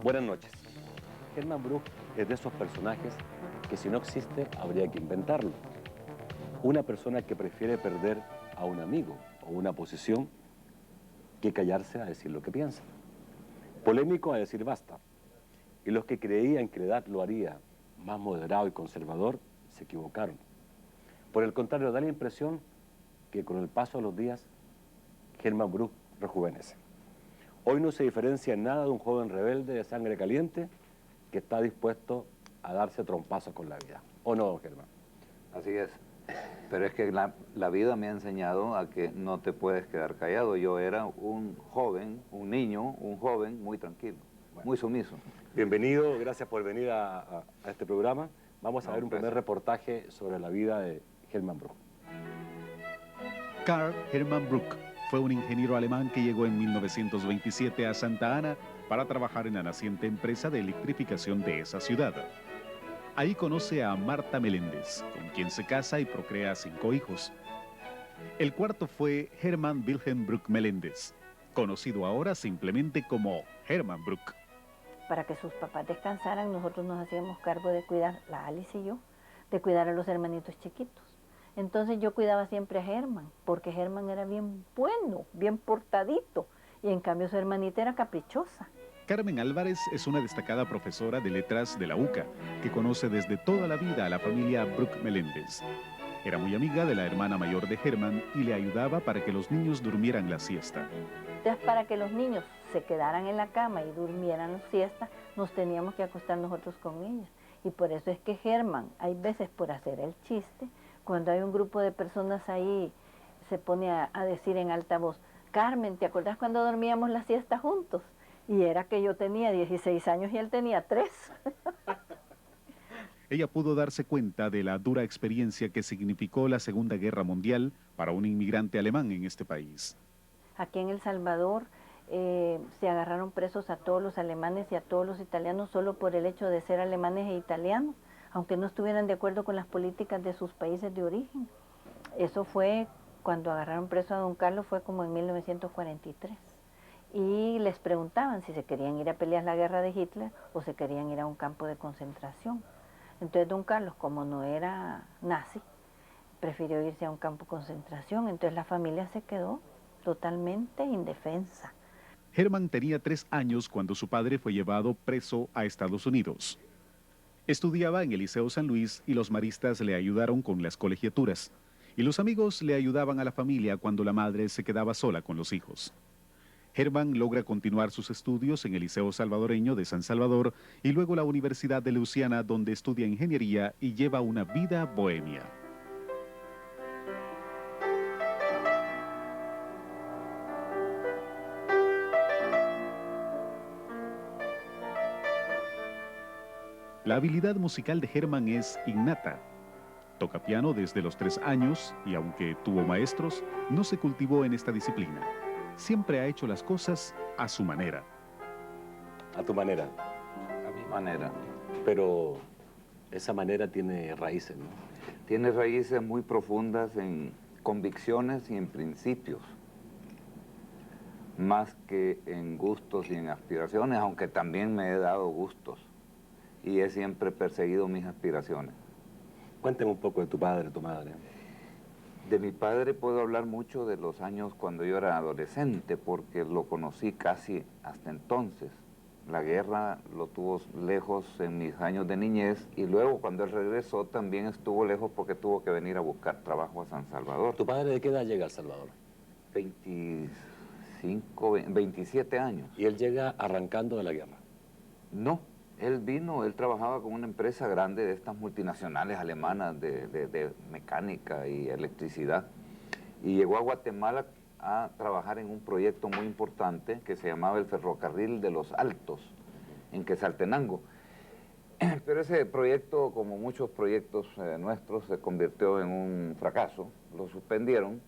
Buenas noches. Hermann Brook es de esos personajes que si no existe habría que inventarlo. Una persona que prefiere perder a un amigo o una posición que callarse a decir lo que piensa. Polémico a decir basta. Y los que creían que la edad lo haría más moderado y conservador se equivocaron. Por el contrario, da la impresión que con el paso de los días Hermann Brook rejuvenece. Hoy no se diferencia en nada de un joven rebelde de sangre caliente que está dispuesto a darse trompazos con la vida. ¿O no, don Germán? Así es. Pero es que la vida me ha enseñado a que no te puedes quedar callado. Yo era un joven, un niño, un joven muy tranquilo, muy sumiso. Bienvenido, gracias por venir a este programa. Vamos a ver un Gracias. primer reportaje sobre la vida de Hermann Brook. Karl Hermann Brook fue un ingeniero alemán que llegó en 1927 a Santa Ana para trabajar en la naciente empresa de electrificación de esa ciudad. Ahí conoce a Marta Meléndez, con quien se casa y procrea 5 hijos. El cuarto fue Hermann Wilhelm Brook Meléndez, conocido ahora simplemente como Hermann Brook. Para que sus papás descansaran, nosotros nos hacíamos cargo de cuidar, la Alice y yo, de cuidar a los hermanitos chiquitos. Entonces yo cuidaba siempre a Hermann, porque Hermann era bien bueno, bien portadito, y en cambio su hermanita era caprichosa. Carmen Álvarez es una destacada profesora de letras de la UCA, que conoce desde toda la vida a la familia Brook Meléndez. Era muy amiga de la hermana mayor de Hermann y le ayudaba para que los niños durmieran la siesta. Entonces, para que los niños se quedaran en la cama y durmieran la siesta, nos teníamos que acostar nosotros con ellos. Y por eso es que Hermann, hay veces por hacer el chiste, cuando hay un grupo de personas ahí, se pone a decir en alta voz, Carmen, ¿te acuerdas cuando dormíamos la siesta juntos? Y era que yo tenía 16 años y él tenía 3. Ella pudo darse cuenta de la dura experiencia que significó la Segunda Guerra Mundial para un inmigrante alemán en este país. Aquí en El Salvador se agarraron presos a todos los alemanes y a todos los italianos solo por el hecho de ser alemanes e italianos, aunque no estuvieran de acuerdo con las políticas de sus países de origen. Eso fue cuando agarraron preso a don Carlos, fue como en 1943. Y les preguntaban si se querían ir a pelear la guerra de Hitler o se querían ir a un campo de concentración. Entonces don Carlos, como no era nazi, prefirió irse a un campo de concentración, entonces la familia se quedó totalmente indefensa. Hermann tenía 3 años cuando su padre fue llevado preso a Estados Unidos. Estudiaba en el Liceo San Luis y los maristas le ayudaron con las colegiaturas. Y los amigos le ayudaban a la familia cuando la madre se quedaba sola con los hijos. Hermann logra continuar sus estudios en el Liceo Salvadoreño de San Salvador y luego la Universidad de Luisiana, donde estudia ingeniería y lleva una vida bohemia. La habilidad musical de Hermann es innata. Toca piano desde los 3 años y aunque tuvo maestros, no se cultivó en esta disciplina. Siempre ha hecho las cosas a su manera. A tu manera. A mi manera. Pero esa manera tiene raíces, ¿no? Tiene raíces muy profundas en convicciones y en principios, más que en gustos y en aspiraciones, aunque también me he dado gustos y he siempre perseguido mis aspiraciones. Cuénteme un poco de tu padre, tu madre. De mi padre puedo hablar mucho de los años cuando yo era adolescente, porque lo conocí casi hasta entonces. La guerra lo tuvo lejos en mis años de niñez y luego cuando él regresó también estuvo lejos porque tuvo que venir a buscar trabajo a San Salvador. ¿Tu padre de qué edad llega a El Salvador? 27 años. Y él llega arrancando de la guerra. No, él vino, él trabajaba con una empresa grande de estas multinacionales alemanas de mecánica y electricidad. Y llegó a Guatemala a trabajar en un proyecto muy importante que se llamaba el Ferrocarril de los Altos, en Quetzaltenango. Pero ese proyecto, como muchos proyectos nuestros, se convirtió en un fracaso, lo suspendieron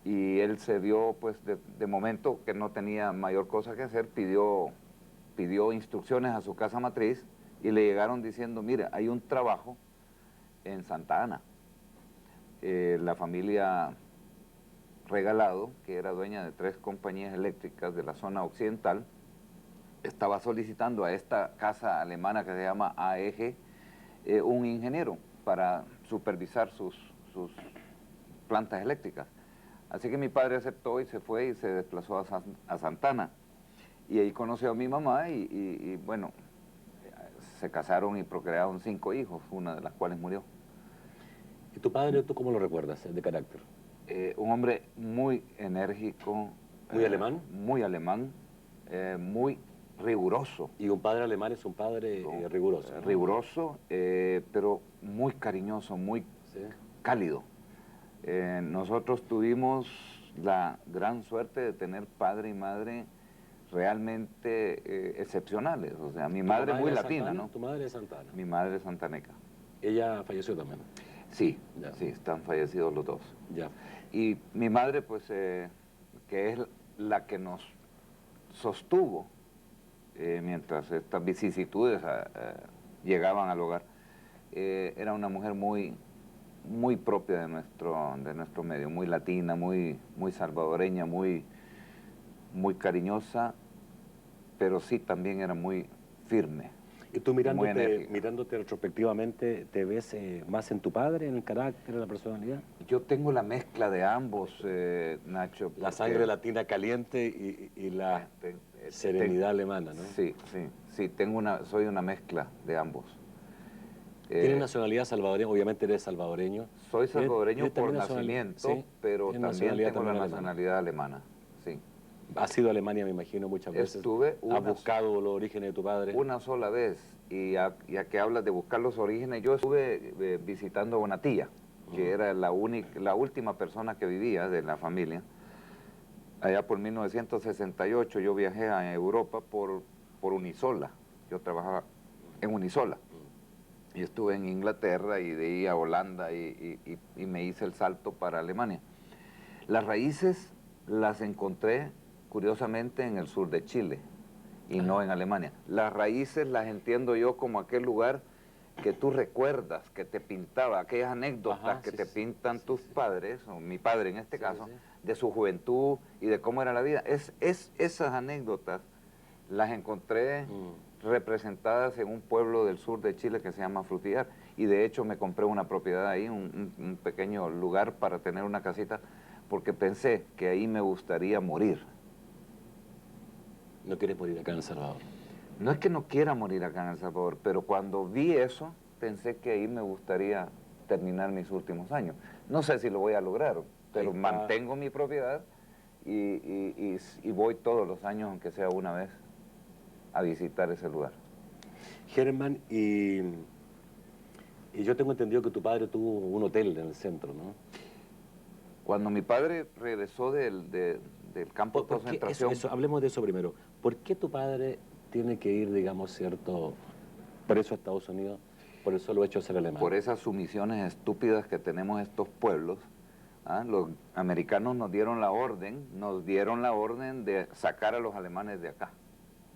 y él se vio, pues, de momento que no tenía mayor cosa que hacer, pidió instrucciones a su casa matriz y le llegaron diciendo, mira, hay un trabajo en Santa Ana, la familia Regalado, que era dueña de 3 compañías eléctricas de la zona occidental, estaba solicitando a esta casa alemana que se llama AEG un ingeniero para supervisar sus plantas eléctricas. Así que mi padre aceptó y se fue y se desplazó a Santana. Y ahí conoció a mi mamá y bueno, se casaron y procrearon 5 hijos, una de las cuales murió. ¿Y tu padre, tú cómo lo recuerdas, de carácter? Un hombre muy enérgico. ¿Muy alemán? Muy alemán, muy riguroso. Y un padre alemán es un padre riguroso, ¿no? Riguroso, pero muy cariñoso, muy cálido. Nosotros tuvimos la gran suerte de tener padre y madre realmente excepcionales. O sea, mi madre muy latina, Santana, ¿no? ¿Tu madre es Santana? Mi madre es santaneca. ¿Ella falleció también? Sí, Ya. sí, están fallecidos los dos. Ya. Y mi madre, pues, que es la que nos sostuvo mientras estas vicisitudes llegaban al hogar, era una mujer muy propia de nuestro medio, muy latina, muy salvadoreña, muy cariñosa, pero sí también era muy firme. ¿Y tú muy mirándote enérgica. retrospectivamente, te ves más en tu padre, en el carácter, en la personalidad? Yo tengo la mezcla de ambos, Nacho. La sangre latina caliente y la serenidad alemana, ¿no? Sí, soy una mezcla de ambos. ¿Tienes nacionalidad salvadoreña? Obviamente eres salvadoreño. Soy salvadoreño ¿Tienes por también nacimiento, sí, pero ¿tienes también tengo la alemana? nacionalidad alemana, sí. Has ido a Alemania, me imagino, muchas veces. Estuve ¿Has buscado los orígenes de tu padre? Una sola vez, y ya que hablas de buscar los orígenes, yo estuve visitando a una tía, que era la última persona que vivía de la familia. Allá por 1968 yo viajé a Europa por Unisola. Yo trabajaba en Unisola. Y estuve en Inglaterra y de ahí a Holanda y me hice el salto para Alemania. Las raíces las encontré, curiosamente, en el sur de Chile y no en Alemania. Las raíces las entiendo yo como aquel lugar que tú recuerdas, que te pintaba, aquellas anécdotas que te pintan tus padres, o mi padre en este caso, de su juventud y de cómo era la vida. Esas anécdotas las encontré representadas en un pueblo del sur de Chile que se llama Frutillar, y de hecho me compré una propiedad ahí, un pequeño lugar para tener una casita, porque pensé que ahí me gustaría morir. ¿No quieres morir acá en El Salvador? No es que no quiera morir acá en El Salvador, pero cuando vi eso, pensé que ahí me gustaría terminar mis últimos años. No sé si lo voy a lograr, pero mantengo mi propiedad y voy todos los años, aunque sea una vez, a visitar ese lugar. Germán, y yo tengo entendido que tu padre tuvo un hotel en el centro, ¿no? Cuando mi padre regresó del campo de concentración... Hablemos de eso primero. ¿Por qué tu padre tiene que ir, digamos, preso a Estados Unidos por el solo hecho de ser alemán? Por esas sumisiones estúpidas que tenemos estos pueblos. Los americanos nos dieron la orden de sacar a los alemanes de acá.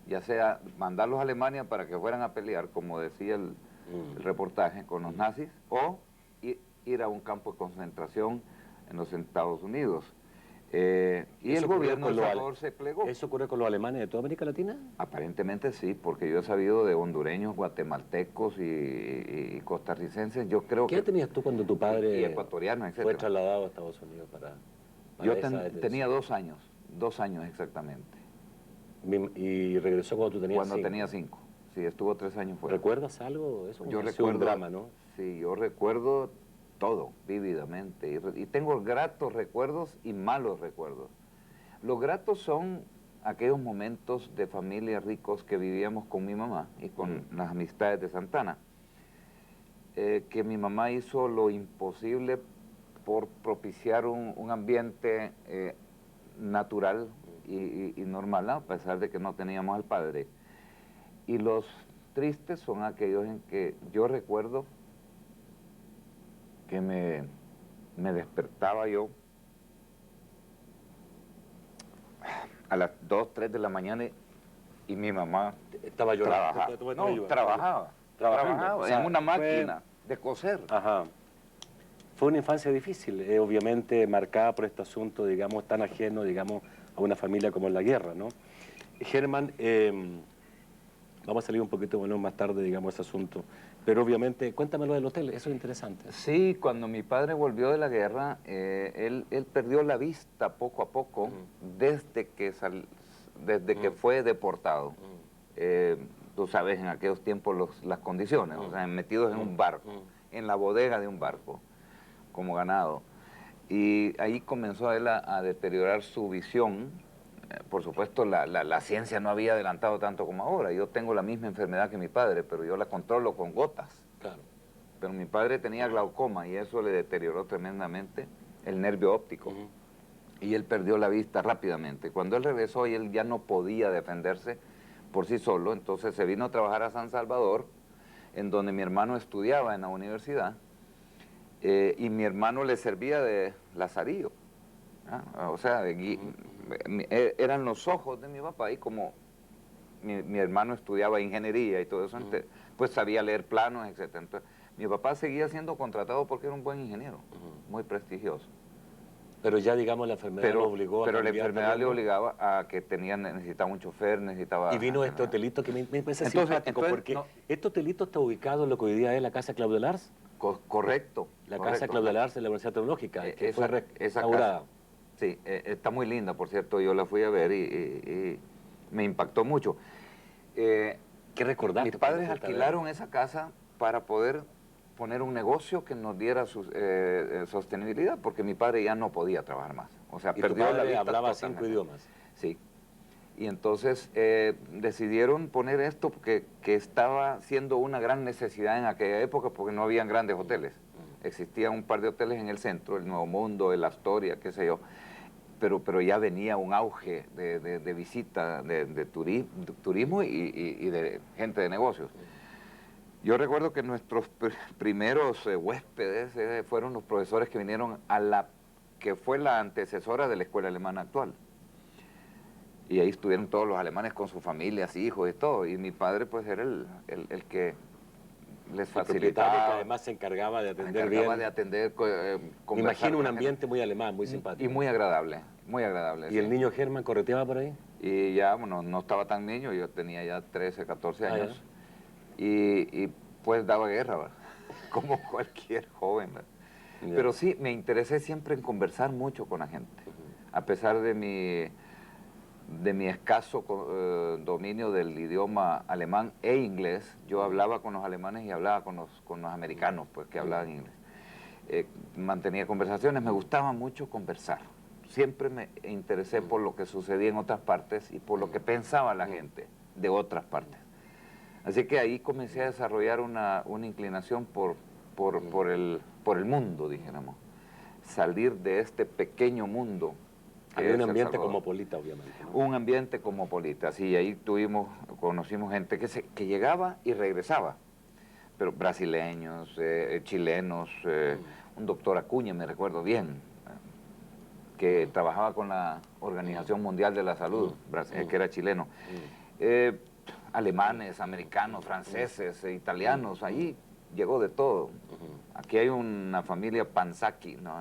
Ya sea mandarlos a Alemania para que fueran a pelear, como decía el reportaje, con los nazis, o ir a un campo de concentración en los Estados Unidos. Y el gobierno de El Salvador se plegó. ¿Eso ocurre con los alemanes de toda América Latina? Aparentemente sí, porque yo he sabido de hondureños, guatemaltecos y costarricenses. Yo creo ¿Qué edad tenías tú cuando tu padre y ecuatoriano, etcétera, fue trasladado a Estados Unidos para yo tenía 2 años exactamente. ¿Y regresó cuando tú tenías 5? Cuando tenía 5. Sí, estuvo 3 años fuera. ¿Recuerdas algo de eso? Yo recuerdo un drama, ¿no? Sí, yo recuerdo todo vívidamente y tengo gratos recuerdos y malos recuerdos. Los gratos son aquellos momentos de familia ricos que vivíamos con mi mamá y con las amistades de Santana, que mi mamá hizo lo imposible por propiciar un ambiente natural y normal, a pesar de que no teníamos al padre. Y los tristes son aquellos en que yo recuerdo que me despertaba yo a las 2, 3 de la mañana y mi mamá estaba llorando. Trabajaba o sea, en una máquina de coser. Ajá. Fue una infancia difícil, obviamente marcada por este asunto, digamos, tan ajeno, digamos, a una familia como en la guerra, ¿no? Germán, vamos a salir un poquito bueno, más tarde, digamos, ese asunto, pero obviamente, cuéntame lo del hotel, eso es interesante. Sí, cuando mi padre volvió de la guerra, él perdió la vista poco a poco desde que fue deportado. Tú sabes, en aquellos tiempos las condiciones, o sea, metidos en un barco, en la bodega de un barco, como ganado. Y ahí comenzó él a deteriorar su visión. Por supuesto, la ciencia no había adelantado tanto como ahora. Yo tengo la misma enfermedad que mi padre, pero yo la controlo con gotas. Claro. Pero mi padre tenía glaucoma y eso le deterioró tremendamente el nervio óptico. Y él perdió la vista rápidamente. Cuando él regresó y él ya no podía defenderse por sí solo, entonces se vino a trabajar a San Salvador, en donde mi hermano estudiaba en la universidad, y mi hermano le servía de lazarillo. O sea, eran los ojos de mi papá, y como mi hermano estudiaba ingeniería y todo eso, pues sabía leer planos, etc. Entonces, mi papá seguía siendo contratado porque era un buen ingeniero, muy prestigioso. Pero ya, digamos, la enfermedad lo obligó a Pero la cambiar enfermedad le también, ¿no? obligaba a que necesitaba un chofer, necesitaba... Y vino este hotelito que me parece Entonces, simpático, porque no, este hotelito está ubicado en lo que hoy día es la Casa Claudio Lars. correcto. La correcto. Casa Claudio Lars de la Universidad Tecnológica, que Esa fue casa, restaurada. sí, está muy linda, por cierto, yo la fui a ver y me impactó mucho. ¿Qué recordaste? Mis padres alquilaron esa casa para poder poner un negocio que nos diera sostenibilidad, porque mi padre ya no podía trabajar más. O sea, Y perdió tu padre la vista hablaba totalmente. 5 idiomas. Sí. Y entonces decidieron poner esto porque que estaba siendo una gran necesidad en aquella época, porque no habían grandes hoteles. Existían un par de hoteles en el centro, el Nuevo Mundo, el Astoria, qué sé yo, pero ya venía un auge de visita, de turismo y de gente de negocios. Yo recuerdo que nuestros primeros huéspedes fueron los profesores que vinieron a la que fue la antecesora de la escuela alemana actual. Y ahí estuvieron todos los alemanes con sus familias, hijos y todo. Y mi padre pues era el que les facilitaba. Que además se encargaba de atender encargaba bien. de atender, Me imagino un con la ambiente gente. muy alemán, muy simpático. Y muy agradable, muy agradable. ¿Y sí. el niño Germán correteaba por ahí? Y ya, bueno, no estaba tan niño, yo tenía ya 13, 14 Ah, años. Y pues daba guerra, ¿verdad? Como cualquier joven, ¿verdad? Ya. Pero sí, me interesé siempre en conversar mucho con la gente. A pesar de mi escaso dominio del idioma alemán e inglés, yo hablaba con los alemanes y hablaba con los americanos, pues, que hablaban inglés. Mantenía conversaciones, me gustaba mucho conversar. Siempre me interesé por lo que sucedía en otras partes y por lo que pensaba la gente de otras partes. Así que ahí comencé a desarrollar una inclinación por el mundo, dijéramos. Salir de este pequeño mundo. Había un ambiente cosmopolita, obviamente, ¿no? Un ambiente cosmopolita, sí, ahí conocimos gente que llegaba y regresaba, pero brasileños, chilenos, un doctor Acuña, me recuerdo bien, que trabajaba con la Organización Mundial de la Salud, que era chileno, alemanes, americanos, franceses, italianos, ahí llegó de todo. Aquí hay una familia Panzacchi, ¿no?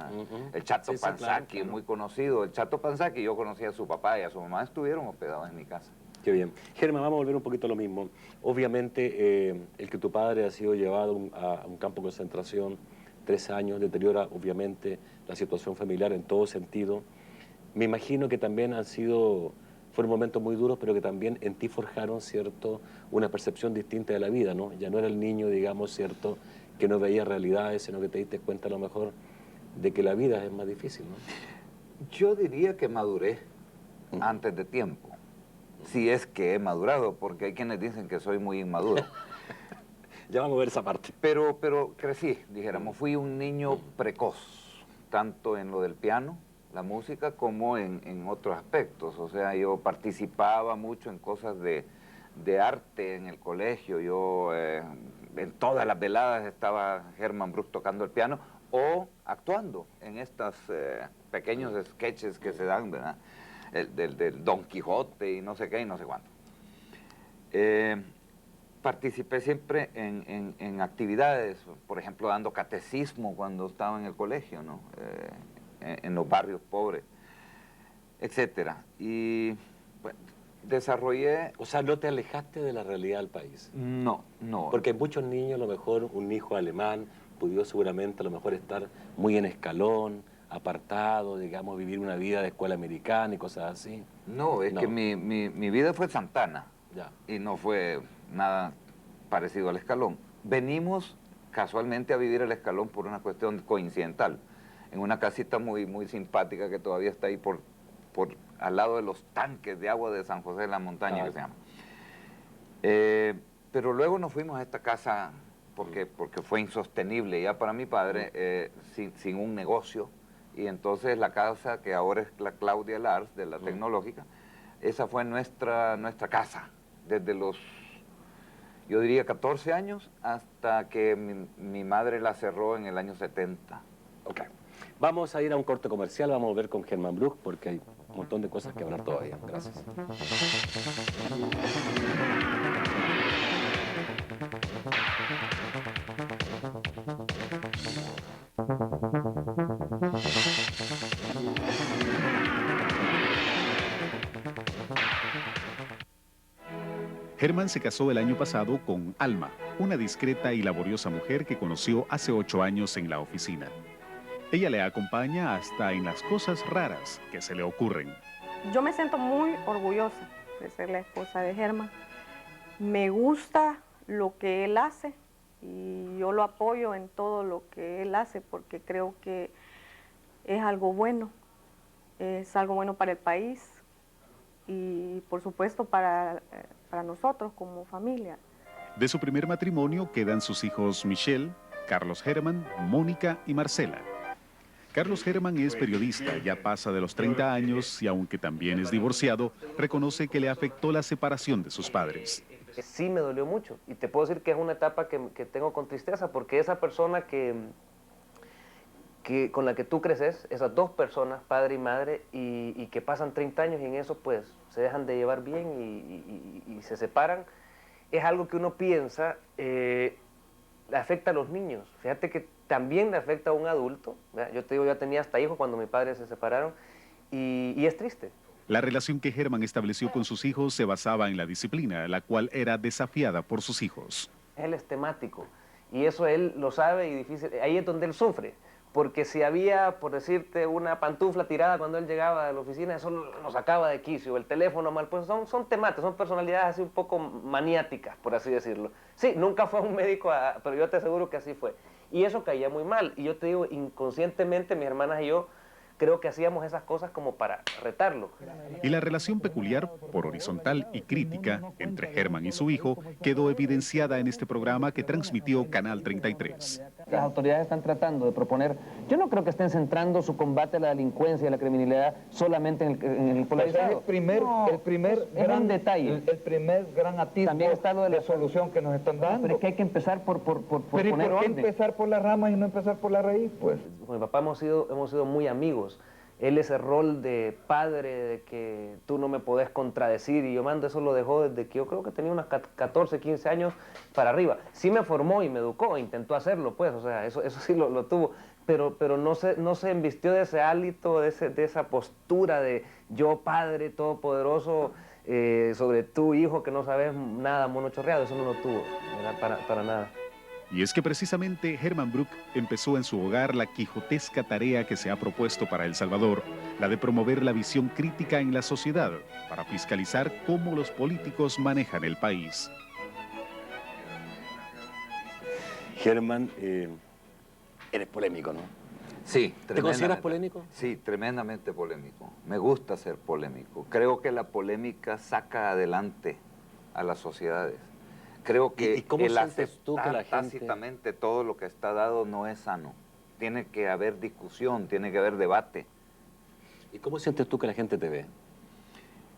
El Chato Sí, sí, Panzacchi, claro. muy conocido. El Chato Panzacchi, yo conocía a su papá y a su mamá, estuvieron hospedados en mi casa. Qué bien. Germán, vamos a volver un poquito a lo mismo. Obviamente, el que tu padre ha sido llevado a un campo de concentración, 3 años, deteriora obviamente la situación familiar en todo sentido. Me imagino que también fueron momentos muy duros, pero que también en ti forjaron, ¿cierto?, una percepción distinta de la vida, ¿no? Ya no era el niño, digamos, ¿cierto?, que no veía realidades, sino que te diste cuenta a lo mejor de que la vida es más difícil, ¿no? Yo diría que maduré antes de tiempo, si es que he madurado, porque hay quienes dicen que soy muy inmaduro. Ya vamos a ver esa parte. Pero crecí, dijéramos, fui un niño precoz, tanto en lo del piano, la música, como en otros aspectos. O sea, yo participaba mucho en cosas de arte en el colegio. Yo en todas las veladas estaba Germán Bruk tocando el piano o actuando en estos pequeños sketches que se dan, ¿verdad? Del Don Quijote y no sé qué y no sé cuánto. participé siempre en actividades, por ejemplo, dando catecismo cuando estaba en el colegio, ¿no? En los barrios pobres, etcétera. Y pues, desarrollé... O sea, no te alejaste de la realidad del país. No, no. Porque muchos niños, a lo mejor un hijo alemán, pudo seguramente a lo mejor estar muy en escalón, apartado, digamos, vivir una vida de escuela americana y cosas así. No, es que mi vida fue Santana. Ya. Y no fue nada parecido al Escalón. Venimos casualmente a vivir el Escalón por una cuestión coincidental, en una casita muy, muy simpática que todavía está ahí al lado de los tanques de agua de San José de la Montaña, que se llama. Pero luego nos fuimos a esta casa porque fue insostenible ya para mi padre, sin un negocio, y entonces la casa que ahora es la Claudia Lars, de la Tecnológica, esa fue nuestra casa, desde los, yo diría, 14 años, hasta que mi madre la cerró en el año 70. Ok. Vamos a ir a un corte comercial, vamos a ver con Germán Bruch, porque hay un montón de cosas que hablar todavía. Gracias. Germán se casó el año pasado con Alma, una discreta y laboriosa mujer que conoció hace 8 años en la oficina. Ella le acompaña hasta en las cosas raras que se le ocurren. Yo me siento muy orgullosa de ser la esposa de Germán. Me gusta lo que él hace y yo lo apoyo en todo lo que él hace porque creo que es algo bueno para el país y por supuesto para nosotros como familia. De su primer matrimonio quedan sus hijos Michelle, Carlos Germán, Mónica y Marcela. Carlos Germán es periodista, ya pasa de los 30 años y aunque también es divorciado, reconoce que le afectó la separación de sus padres. Sí me dolió mucho y te puedo decir que es una etapa que tengo con tristeza porque esa persona con la que tú creces, esas dos personas, padre y madre, y que pasan 30 años y en eso pues se dejan de llevar bien y se separan, es algo que uno piensa, le afecta a los niños. Fíjate que también le afecta a un adulto. ¿Verdad? Yo te digo, yo tenía hasta hijos cuando mis padres se separaron y es triste. La relación que Germán estableció con sus hijos se basaba en la disciplina, la cual era desafiada por sus hijos. Él es temático y eso él lo sabe y difícil, ahí es donde él sufre. Porque si había, por decirte, una pantufla tirada cuando él llegaba a la oficina, eso lo sacaba de quicio, el teléfono mal puesto, son temáticos, son personalidades así un poco maniáticas, por así decirlo. Sí, nunca fue un médico, pero yo te aseguro que así fue. Y eso caía muy mal, y yo te digo, inconscientemente mis hermanas y yo, creo que hacíamos esas cosas como para retarlo. Y la relación peculiar, por horizontal y crítica, entre Germán y su hijo, quedó evidenciada en este programa que transmitió Canal 33. Las autoridades están tratando de proponer, yo no creo que estén centrando su combate a la delincuencia y a la criminalidad solamente en el polarizado. El primer gran atisbo también está lo de la solución que nos están dando. Pero es que hay que empezar por pero poner ¿por qué orden? empezar por las ramas y no empezar por la raíz, pues? Con mi papá hemos sido muy amigos. Él ese rol de padre, de que tú no me podés contradecir, y yo mando, eso lo dejó desde que yo creo que tenía unos 14, 15 años para arriba. Sí me formó y me educó, intentó hacerlo, pues, o sea, eso sí lo tuvo, pero no se embistió de ese hálito, de esa postura de yo padre todopoderoso sobre tu hijo que no sabes nada, mono chorreado, eso no lo tuvo, para nada. Y es que precisamente Germán Bruch empezó en su hogar la quijotesca tarea que se ha propuesto para El Salvador, la de promover la visión crítica en la sociedad, para fiscalizar cómo los políticos manejan el país. Germán, eres polémico, ¿no? Sí. ¿Te consideras polémico? Sí, tremendamente polémico. Me gusta ser polémico. Creo que la polémica saca adelante a las sociedades. Creo que ¿Y cómo el sientes tú que aceptar la gente... tácitamente todo lo que está dado no es sano. Tiene que haber discusión, tiene que haber debate. ¿Y cómo sientes tú que la gente te ve?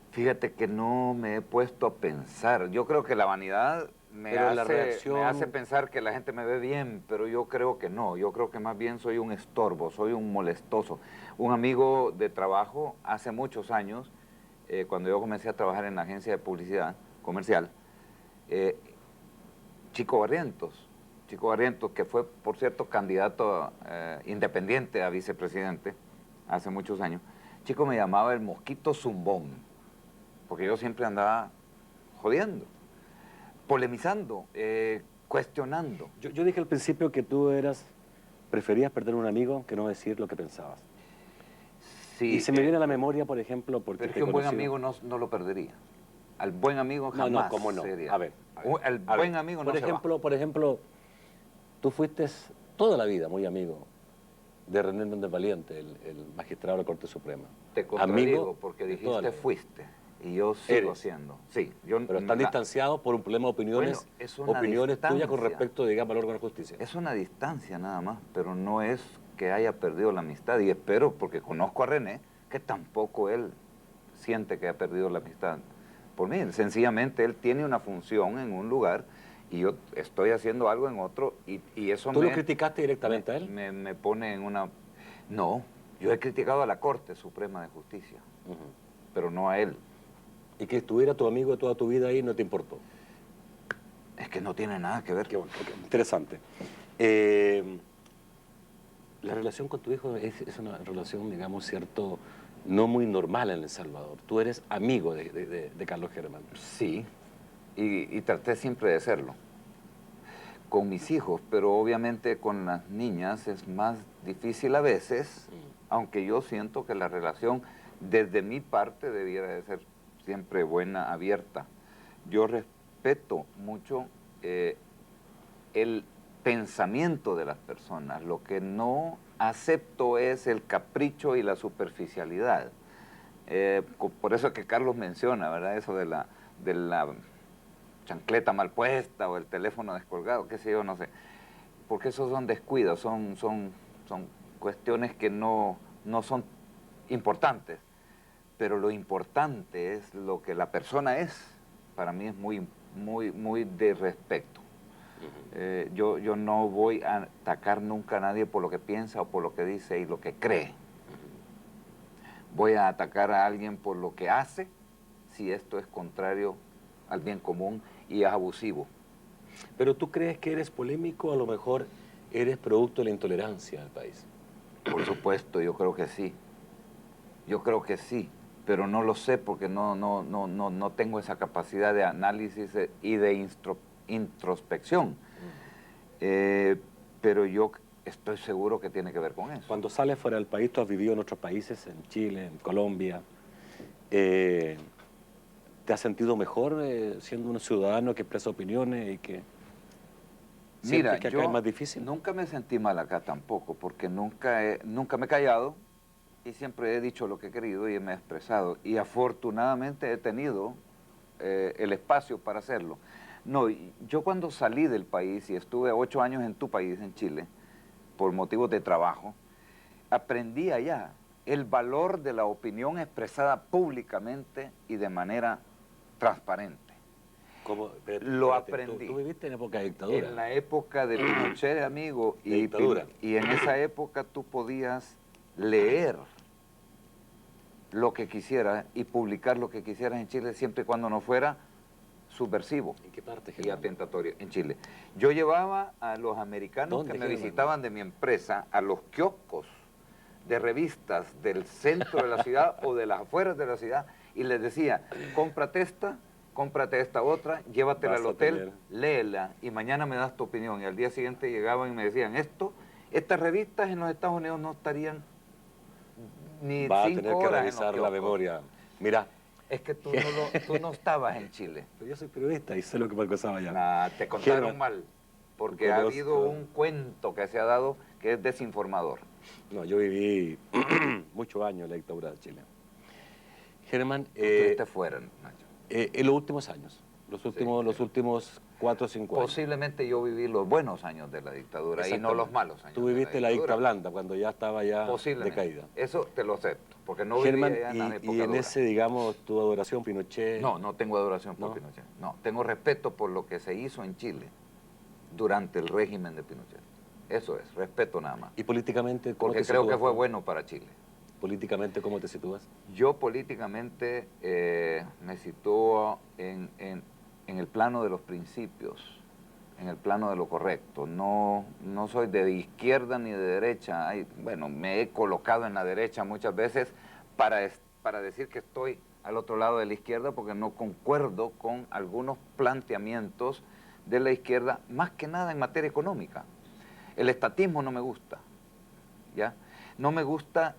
Fíjate que no me he puesto a pensar. Yo creo que la vanidad me hace pensar que la gente me ve bien, pero yo creo que no. Yo creo que más bien soy un estorbo, soy un molestoso. Un amigo de trabajo hace muchos años, cuando yo comencé a trabajar en la agencia de publicidad comercial, Chico Barrientos, que fue, por cierto, candidato independiente a vicepresidente hace muchos años. Chico me llamaba el mosquito zumbón, porque yo siempre andaba jodiendo, polemizando, cuestionando. Yo dije al principio que tú preferías perder un amigo que no decir lo que pensabas. Sí, y se me viene a la memoria, por ejemplo, porque pero es te que un buen conocí. amigo no lo perdería. Al buen amigo jamás No, ¿cómo no? sería. A ver. El buen amigo no se va. Por ejemplo, tú fuiste toda la vida muy amigo de René Hernández Valiente, el magistrado de la Corte Suprema. Te contradigo Amigo porque de toda la dijiste vida. fuiste y yo sigo Eres. siendo. Sí, Pero están distanciados por un problema de opiniones, Bueno, es una opiniones tuyas con distancia. respecto, digamos, al órgano de justicia. Es una distancia nada más, pero no es que haya perdido la amistad. Y espero, porque conozco a René, que tampoco él siente que ha perdido la amistad por mí. Sencillamente él tiene una función en un lugar y yo estoy haciendo algo en otro y eso ¿Tú lo criticaste directamente a él? me pone en una... No, yo he criticado a la Corte Suprema de Justicia, pero no a él. Y que estuviera tu amigo de toda tu vida ahí no te importó. Es que no tiene nada que ver. Qué bueno, interesante. La relación con tu hijo es una relación, digamos, cierto, no muy normal en El Salvador. Tú eres amigo de Carlos Germán. Sí, y traté siempre de serlo. Con mis hijos, pero obviamente con las niñas es más difícil a veces, aunque yo siento que la relación desde mi parte debiera de ser siempre buena, abierta. Yo respeto mucho el pensamiento de las personas. Lo que no acepto es el capricho y la superficialidad. Por eso es que Carlos menciona, ¿verdad? Eso de la chancleta mal puesta o el teléfono descolgado, qué sé yo, no sé. Porque esos son descuidos, son cuestiones que no son importantes. Pero lo importante es lo que la persona es. Para mí es muy de respeto. Yo no voy a atacar nunca a nadie por lo que piensa o por lo que dice y lo que cree. Voy a atacar a alguien por lo que hace si esto es contrario al bien común y es abusivo. ¿Pero tú crees que eres polémico o a lo mejor eres producto de la intolerancia del país? Por supuesto, yo creo que sí. Yo creo que sí, pero no lo sé porque no tengo esa capacidad de análisis y de introspección. Pero yo estoy seguro que tiene que ver con eso. Cuando sales fuera del país, tú has vivido en otros países, en Chile, en Colombia. ¿Te has sentido mejor siendo un ciudadano que expresa opiniones y que Mira, que acá es más difícil? Nunca me sentí mal acá tampoco, porque nunca me he callado y siempre he dicho lo que he querido y me he expresado. Y afortunadamente he tenido el espacio para hacerlo. No, yo cuando salí del país y estuve 8 años en tu país, en Chile, por motivos de trabajo, aprendí allá el valor de la opinión expresada públicamente y de manera transparente. ¿Cómo? Lo aprendí. ¿Tú viviste en época de dictadura? En la época de Pinochet, amigo, De dictadura. y en esa época tú podías leer lo que quisieras y publicar lo que quisieras en Chile siempre y cuando no fuera subversivo. ¿En qué parte, Y Germán? atentatorio en Chile. Yo llevaba a los americanos ¿Dónde, que me Germán? visitaban de mi empresa a los kioscos de revistas del centro de la ciudad o de las afueras de la ciudad y les decía, cómprate esta otra, llévatela Vas al a hotel, tener. léela y mañana me das tu opinión. Y al día siguiente llegaban y me decían, estas revistas en los Estados Unidos no estarían ni 5 horas Va a tener que en los revisar la kioscos. memoria. Mira, Es que tú no estabas en Chile. pero yo soy periodista y sé lo que pasaba allá. Nah, te contaron Germán, mal, porque ha conozco. habido un cuento que se ha dado que es desinformador. No, yo viví muchos años en la dictadura de Chile. Germán, Tú estuviste fuera, Nacho. en los últimos años, los últimos 4 o 5 años. Posiblemente yo viví los buenos años de la dictadura y no los malos años. Tú viviste de la dictadura. dicta blanda, cuando ya estaba ya Posiblemente. decaída. Eso te lo acepto, porque no Germán, vivía ya en la época y en dura. ese, digamos, tu adoración Pinochet... No tengo adoración por ¿No? Pinochet. No, tengo respeto por lo que se hizo en Chile durante el régimen de Pinochet. Eso es, respeto nada más. ¿Y políticamente cómo Porque te creo sitúas que fue tú? bueno para Chile. ¿Políticamente cómo te sitúas? Yo políticamente me sitúo en el plano de los principios, en el plano de lo correcto. No soy de izquierda ni de derecha. Bueno, me he colocado en la derecha muchas veces para decir que estoy al otro lado de la izquierda porque no concuerdo con algunos planteamientos de la izquierda, más que nada en materia económica. El estatismo no me gusta, ¿ya? No me gusta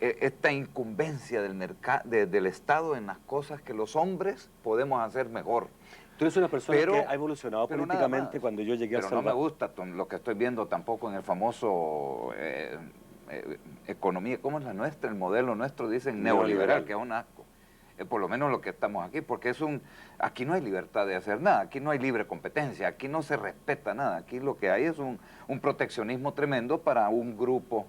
esta incumbencia del Estado en las cosas que los hombres podemos hacer mejor. Tú eres una persona que ha evolucionado políticamente cuando yo llegué a Pero no me gusta lo que estoy viendo tampoco en el famoso economía, ¿cómo es la nuestra? El modelo nuestro dicen neoliberal, que es un asco. Por lo menos lo que estamos aquí, porque aquí no hay libertad de hacer nada, aquí no hay libre competencia, aquí no se respeta nada, aquí lo que hay es un proteccionismo tremendo para un grupo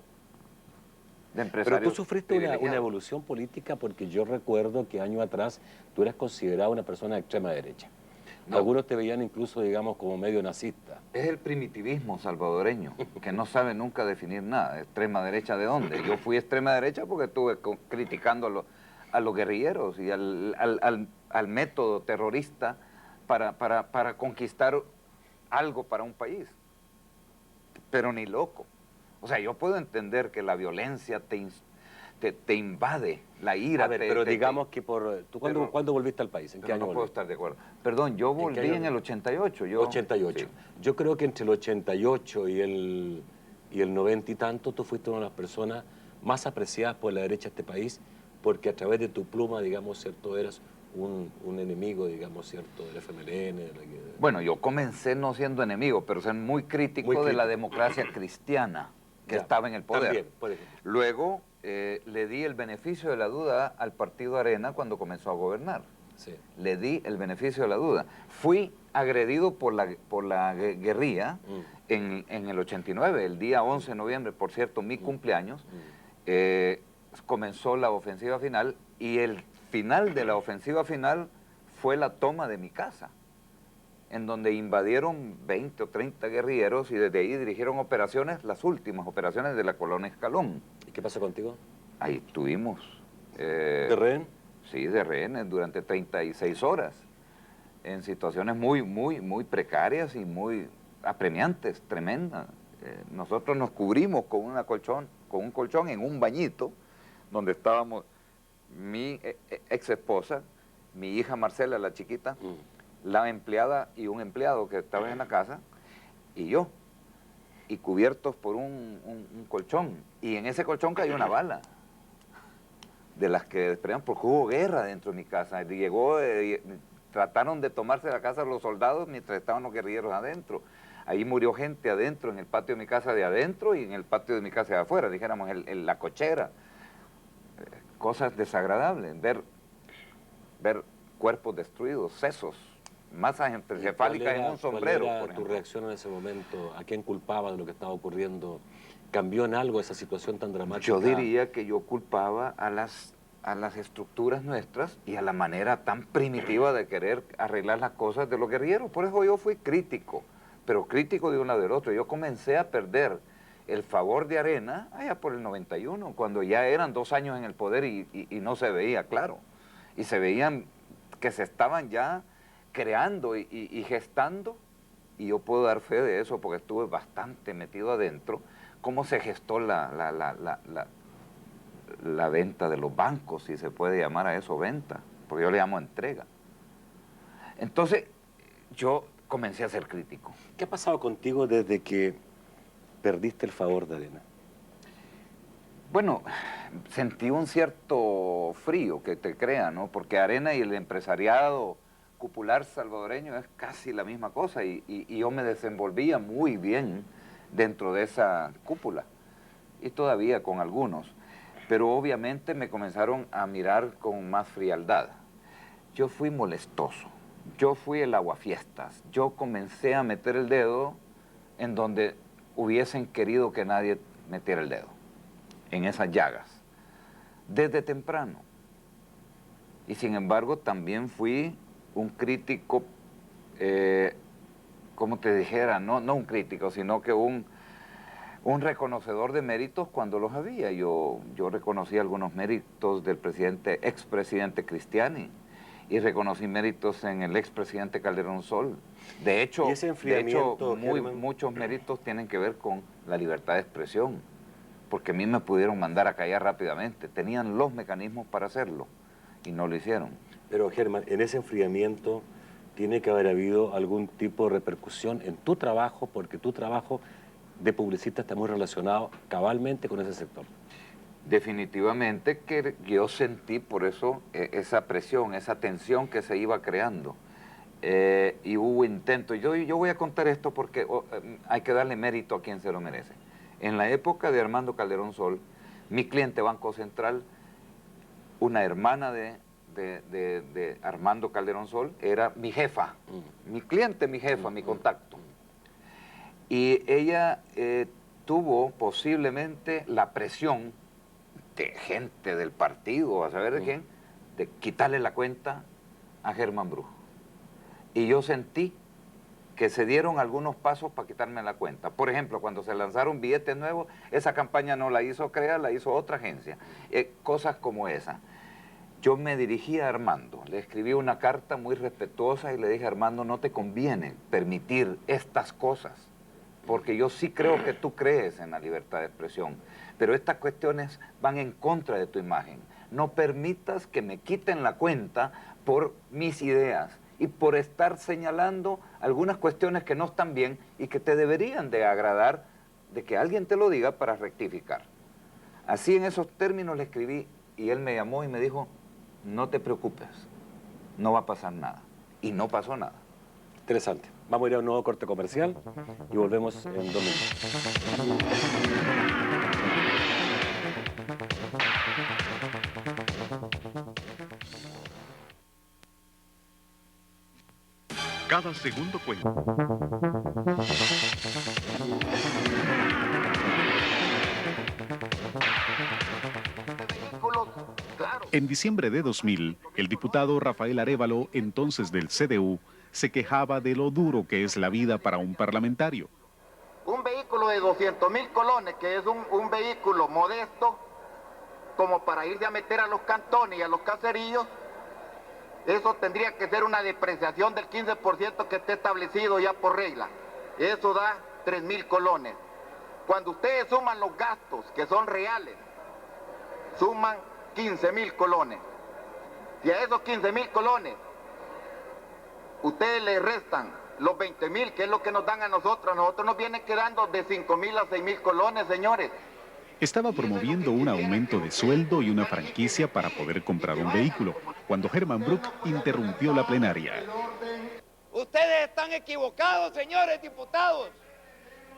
de empresarios. Pero tú sufriste una evolución política porque yo recuerdo que años atrás tú eras considerado una persona de extrema derecha. No. Algunos te veían incluso, digamos, como medio nazista. Es el primitivismo salvadoreño, que no sabe nunca definir nada. ¿Extrema derecha de dónde? Yo fui extrema derecha porque estuve criticando a los guerrilleros y al método terrorista para conquistar algo para un país. Pero ni loco. O sea, yo puedo entender que la violencia te invade, la ira. A ver, pero digamos que ¿tú cuándo volviste al país? ¿En qué año no puedo estar de acuerdo. Perdón, yo volví en el 88. 88. Sí. Yo creo que entre el 88 y el 90 y tanto, tú fuiste una de las personas más apreciadas por la derecha de este país, porque a través de tu pluma, digamos, ¿cierto? Eras un enemigo, digamos, ¿cierto? Del FMLN. Bueno, yo comencé no siendo enemigo, pero ser muy crítico de la democracia cristiana que estaba en el poder. También, por ejemplo. Luego le di el beneficio de la duda al partido Arena cuando comenzó a gobernar. Sí. Le di el beneficio de la duda. Fui agredido por la guerrilla en el 89, el día 11 de noviembre, por cierto, mi cumpleaños, comenzó la ofensiva final y el final de la ofensiva final fue la toma de mi casa, en donde invadieron 20 o 30 guerrilleros y desde ahí dirigieron operaciones, las últimas operaciones de la colonia Escalón. ¿Y qué pasó contigo? Ahí estuvimos. ¿De rehén? Sí, de rehenes durante 36 horas, en situaciones muy precarias y muy apremiantes, tremendas. Nosotros nos cubrimos con un colchón en un bañito, donde estábamos mi ex esposa, mi hija Marcela, la chiquita, la empleada y un empleado que estaba en la casa, y yo, y cubiertos por un colchón. Y en ese colchón cayó una bala, de las que desprendían, porque hubo guerra dentro de mi casa. Trataron de tomarse la casa los soldados mientras estaban los guerrilleros adentro. Ahí murió gente adentro, en el patio de mi casa de adentro y en el patio de mi casa de afuera, dijéramos, la cochera. Cosas desagradables, ver cuerpos destruidos, sesos, masas encefálicas en un sombrero. ¿Cuál era tu reacción en ese momento? ¿A quién culpaba de lo que estaba ocurriendo? ¿Cambió en algo esa situación tan dramática? Yo diría que yo culpaba a las estructuras nuestras y a la manera tan primitiva de querer arreglar las cosas de los guerrilleros. Por eso yo fui crítico, pero crítico de un lado del otro. Yo comencé a perder el favor de Arena allá por el 91, cuando ya eran 2 años en el poder y no se veía claro. Y se veían que se estaban ya creando y gestando, y yo puedo dar fe de eso porque estuve bastante metido adentro, cómo se gestó la venta de los bancos, si se puede llamar a eso venta, porque yo le llamo entrega. Entonces, yo comencé a ser crítico. ¿Qué ha pasado contigo desde que perdiste el favor de Arena? Bueno, sentí un cierto frío que te crea, ¿no? Porque Arena y el empresariado cupular salvadoreño es casi la misma cosa y yo me desenvolvía muy bien dentro de esa cúpula y todavía con algunos, pero obviamente me comenzaron a mirar con más frialdad. Yo fui molestoso, yo fui el aguafiestas, yo comencé a meter el dedo en donde hubiesen querido que nadie metiera el dedo, en esas llagas, desde temprano. Y sin embargo también fui un crítico, como te dijera, no un crítico, sino que un reconocedor de méritos cuando los había. Yo reconocí algunos méritos del expresidente Cristiani, y reconocí méritos en el expresidente Calderón Sol. De hecho, ¿Y ese enfriamiento, muchos méritos tienen que ver con la libertad de expresión, porque a mí me pudieron mandar a callar rápidamente, tenían los mecanismos para hacerlo y no lo hicieron. Pero Germán, en ese enfriamiento tiene que haber habido algún tipo de repercusión en tu trabajo, porque tu trabajo de publicista está muy relacionado cabalmente con ese sector. Definitivamente que yo sentí por eso esa presión, esa tensión que se iba creando. Y hubo intentos. Yo voy a contar esto porque hay que darle mérito a quien se lo merece. En la época de Armando Calderón Sol, mi cliente Banco Central, una hermana de Armando Calderón Sol, era mi jefa, mi cliente, mi jefa, mi contacto. Y ella tuvo posiblemente la presión de gente del partido, a saber de quién, de quitarle la cuenta a Germán Brujo. Y yo sentí que se dieron algunos pasos para quitarme la cuenta. Por ejemplo, cuando se lanzaron billetes nuevos, esa campaña no la hizo CREA, la hizo otra agencia. Cosas como esa. Yo me dirigí a Armando, le escribí una carta muy respetuosa y le dije, Armando, no te conviene permitir estas cosas, porque yo sí creo que tú crees en la libertad de expresión, pero estas cuestiones van en contra de tu imagen. No permitas que me quiten la cuenta por mis ideas y por estar señalando algunas cuestiones que no están bien y que te deberían de agradar de que alguien te lo diga para rectificar. Así en esos términos le escribí y él me llamó y me dijo, no te preocupes, no va a pasar nada. Y no pasó nada. Interesante. Vamos a ir a un nuevo corte comercial y volvemos en 2 minutos. Cada segundo cuenta. En diciembre de 2000, el diputado Rafael Arévalo, entonces del CDU, se quejaba de lo duro que es la vida para un parlamentario. Un vehículo de 200.000 colones, que es un vehículo modesto, como para irse a meter a los cantones y a los caseríos, eso tendría que ser una depreciación del 15% que esté establecido ya por regla. Eso da 3.000 colones. Cuando ustedes suman los gastos, que son reales, suman 15.000 colones. Y a esos 15.000 colones, ustedes le restan los 20.000, que es lo que nos dan a nosotros nos vienen quedando de 5.000 a 6.000 colones, señores. Estaba promoviendo un aumento de sueldo y una franquicia para poder comprar un vehículo, cuando Germán Bruch interrumpió la plenaria. Ustedes están equivocados, señores diputados.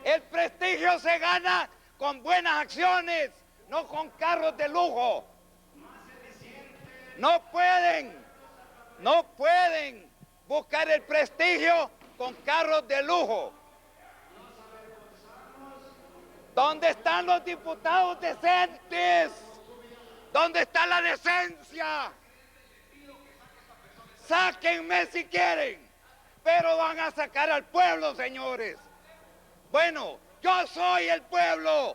El prestigio se gana con buenas acciones, no con carros de lujo. No pueden buscar el prestigio con carros de lujo. ¿Dónde están los diputados decentes? ¿Dónde está la decencia? Sáquenme si quieren, pero van a sacar al pueblo, señores. Bueno, yo soy el pueblo.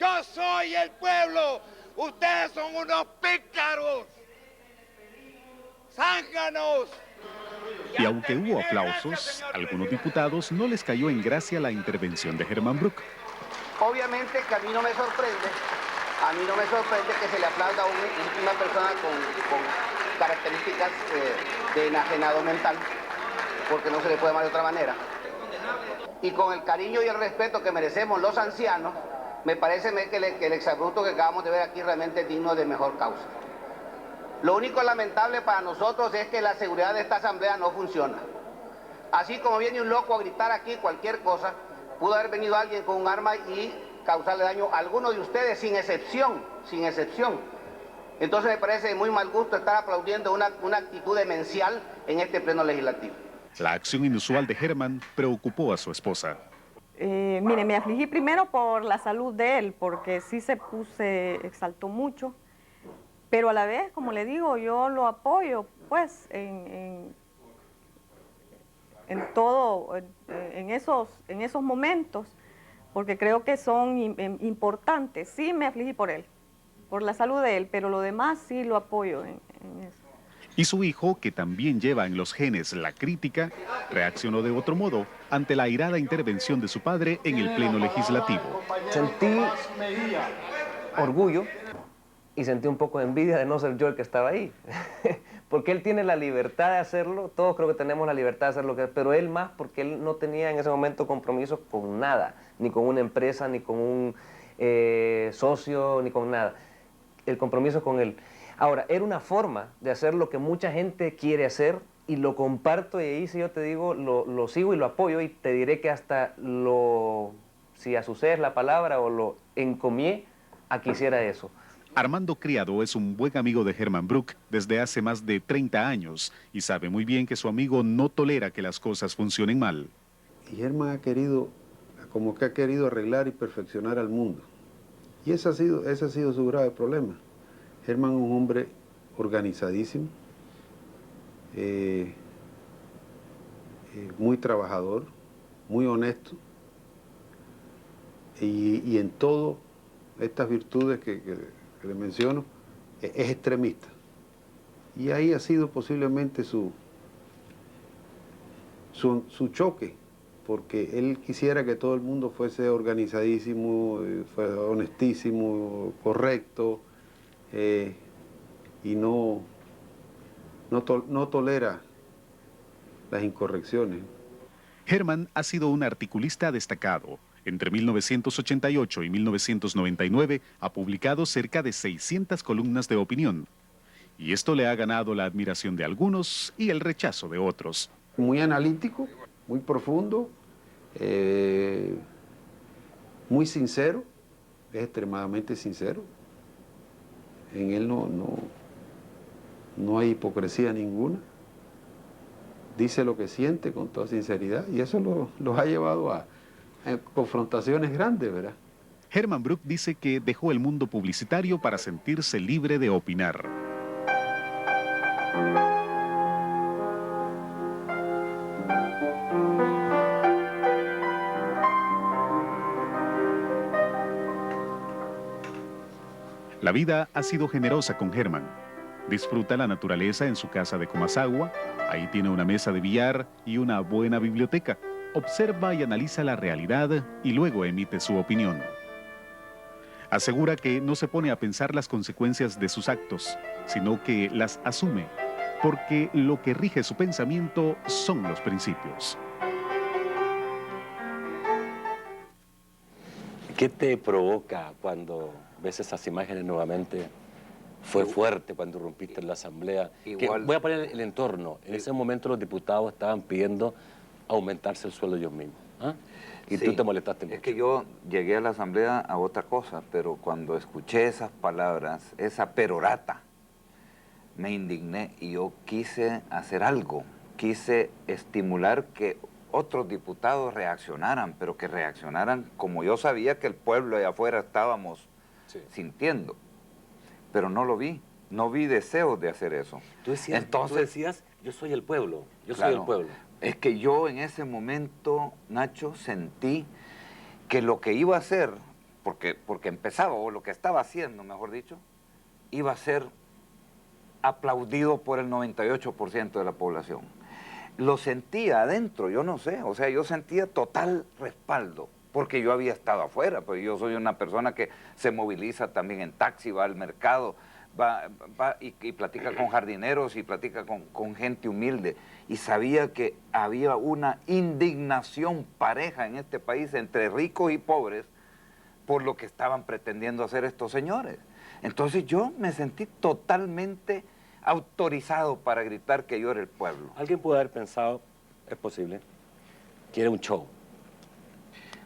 Yo soy el pueblo. Ustedes son unos pícaros, zánganos. Y aunque hubo aplausos, a algunos diputados no les cayó en gracia la intervención de Germán Bruch. Obviamente que a mí no me sorprende que se le aplauda a una persona con características de enajenado mental, porque no se le puede llamar de otra manera. Y con el cariño y el respeto que merecemos los ancianos, me parece que el exabrupto que acabamos de ver aquí realmente es digno de mejor causa. Lo único lamentable para nosotros es que la seguridad de esta asamblea no funciona. Así como viene un loco a gritar aquí cualquier cosa, pudo haber venido alguien con un arma y causarle daño a alguno de ustedes, sin excepción. Entonces me parece de muy mal gusto estar aplaudiendo una actitud demencial en este pleno legislativo. La acción inusual de Germán preocupó a su esposa. Mire, me afligí primero por la salud de él, porque sí se exaltó mucho, pero a la vez, como le digo, yo lo apoyo, pues, en todo, en esos momentos, porque creo que son importantes. Sí me afligí por él, por la salud de él, pero lo demás sí lo apoyo en eso. Y su hijo, que también lleva en los genes la crítica, reaccionó de otro modo ante la airada intervención de su padre en el pleno legislativo. Sentí orgullo y sentí un poco de envidia de no ser yo el que estaba ahí. Porque él tiene la libertad de hacerlo, todos creo que tenemos la libertad de hacer lo que... Pero él más porque él no tenía en ese momento compromisos con nada, ni con una empresa, ni con un socio, ni con nada. El compromiso con él. Ahora, era una forma de hacer lo que mucha gente quiere hacer y lo comparto y ahí sí yo te digo, lo sigo y lo apoyo y te diré que hasta si asusé es la palabra o lo encomié a que hiciera eso. Armando Criado es un buen amigo de Herman Brook desde hace más de 30 años y sabe muy bien que su amigo no tolera que las cosas funcionen mal. Y Herman ha querido arreglar y perfeccionar al mundo. Y ese ha sido su grave problema. Herman es un hombre organizadísimo, muy trabajador, muy honesto, y en todas estas virtudes que le menciono, es extremista. Y ahí ha sido posiblemente su choque, porque él quisiera que todo el mundo fuese organizadísimo, fuese honestísimo, correcto, y no tolera las incorrecciones. Herman ha sido un articulista destacado. Entre 1988 y 1999 ha publicado cerca de 600 columnas de opinión. Y esto le ha ganado la admiración de algunos y el rechazo de otros. Muy analítico, muy profundo, muy sincero, es extremadamente sincero. En él no hay hipocresía ninguna. Dice lo que siente con toda sinceridad y eso los ha llevado a confrontaciones grandes, ¿verdad? Herman Brook dice que dejó el mundo publicitario para sentirse libre de opinar. La vida ha sido generosa con Herman. Disfruta la naturaleza en su casa de Comasagua. Ahí tiene una mesa de billar y una buena biblioteca. Observa y analiza la realidad y luego emite su opinión. Asegura que no se pone a pensar las consecuencias de sus actos, sino que las asume, porque lo que rige su pensamiento son los principios. ¿Qué te provoca cuando ves esas imágenes nuevamente? Fue fuerte cuando rompiste en la asamblea. Voy a poner el entorno. En ese momento los diputados estaban pidiendo aumentarse el sueldo ellos mismos. ¿Ah? Y sí, tú te molestaste mucho. Es que yo llegué a la asamblea a otra cosa, pero cuando escuché esas palabras, esa perorata, me indigné y yo quise hacer algo. Quise estimular que otros diputados reaccionaran, pero que reaccionaran como yo sabía que el pueblo allá afuera estábamos sintiendo. Pero no lo vi, no vi deseos de hacer eso. Tú decías, yo soy el pueblo, yo soy el pueblo. Es que yo en ese momento, Nacho, sentí que lo que iba a hacer, porque empezaba, o lo que estaba haciendo, mejor dicho, iba a ser aplaudido por el 98% de la población. Lo sentía adentro, yo no sé, o sea, yo sentía total respaldo, porque yo había estado afuera, pues yo soy una persona que se moviliza también en taxi, va al mercado, va y platica con jardineros y platica con gente humilde. Y sabía que había una indignación pareja en este país entre ricos y pobres por lo que estaban pretendiendo hacer estos señores. Entonces yo me sentí totalmente autorizado para gritar que yo era el pueblo. Alguien puede haber pensado, es posible, que era un show.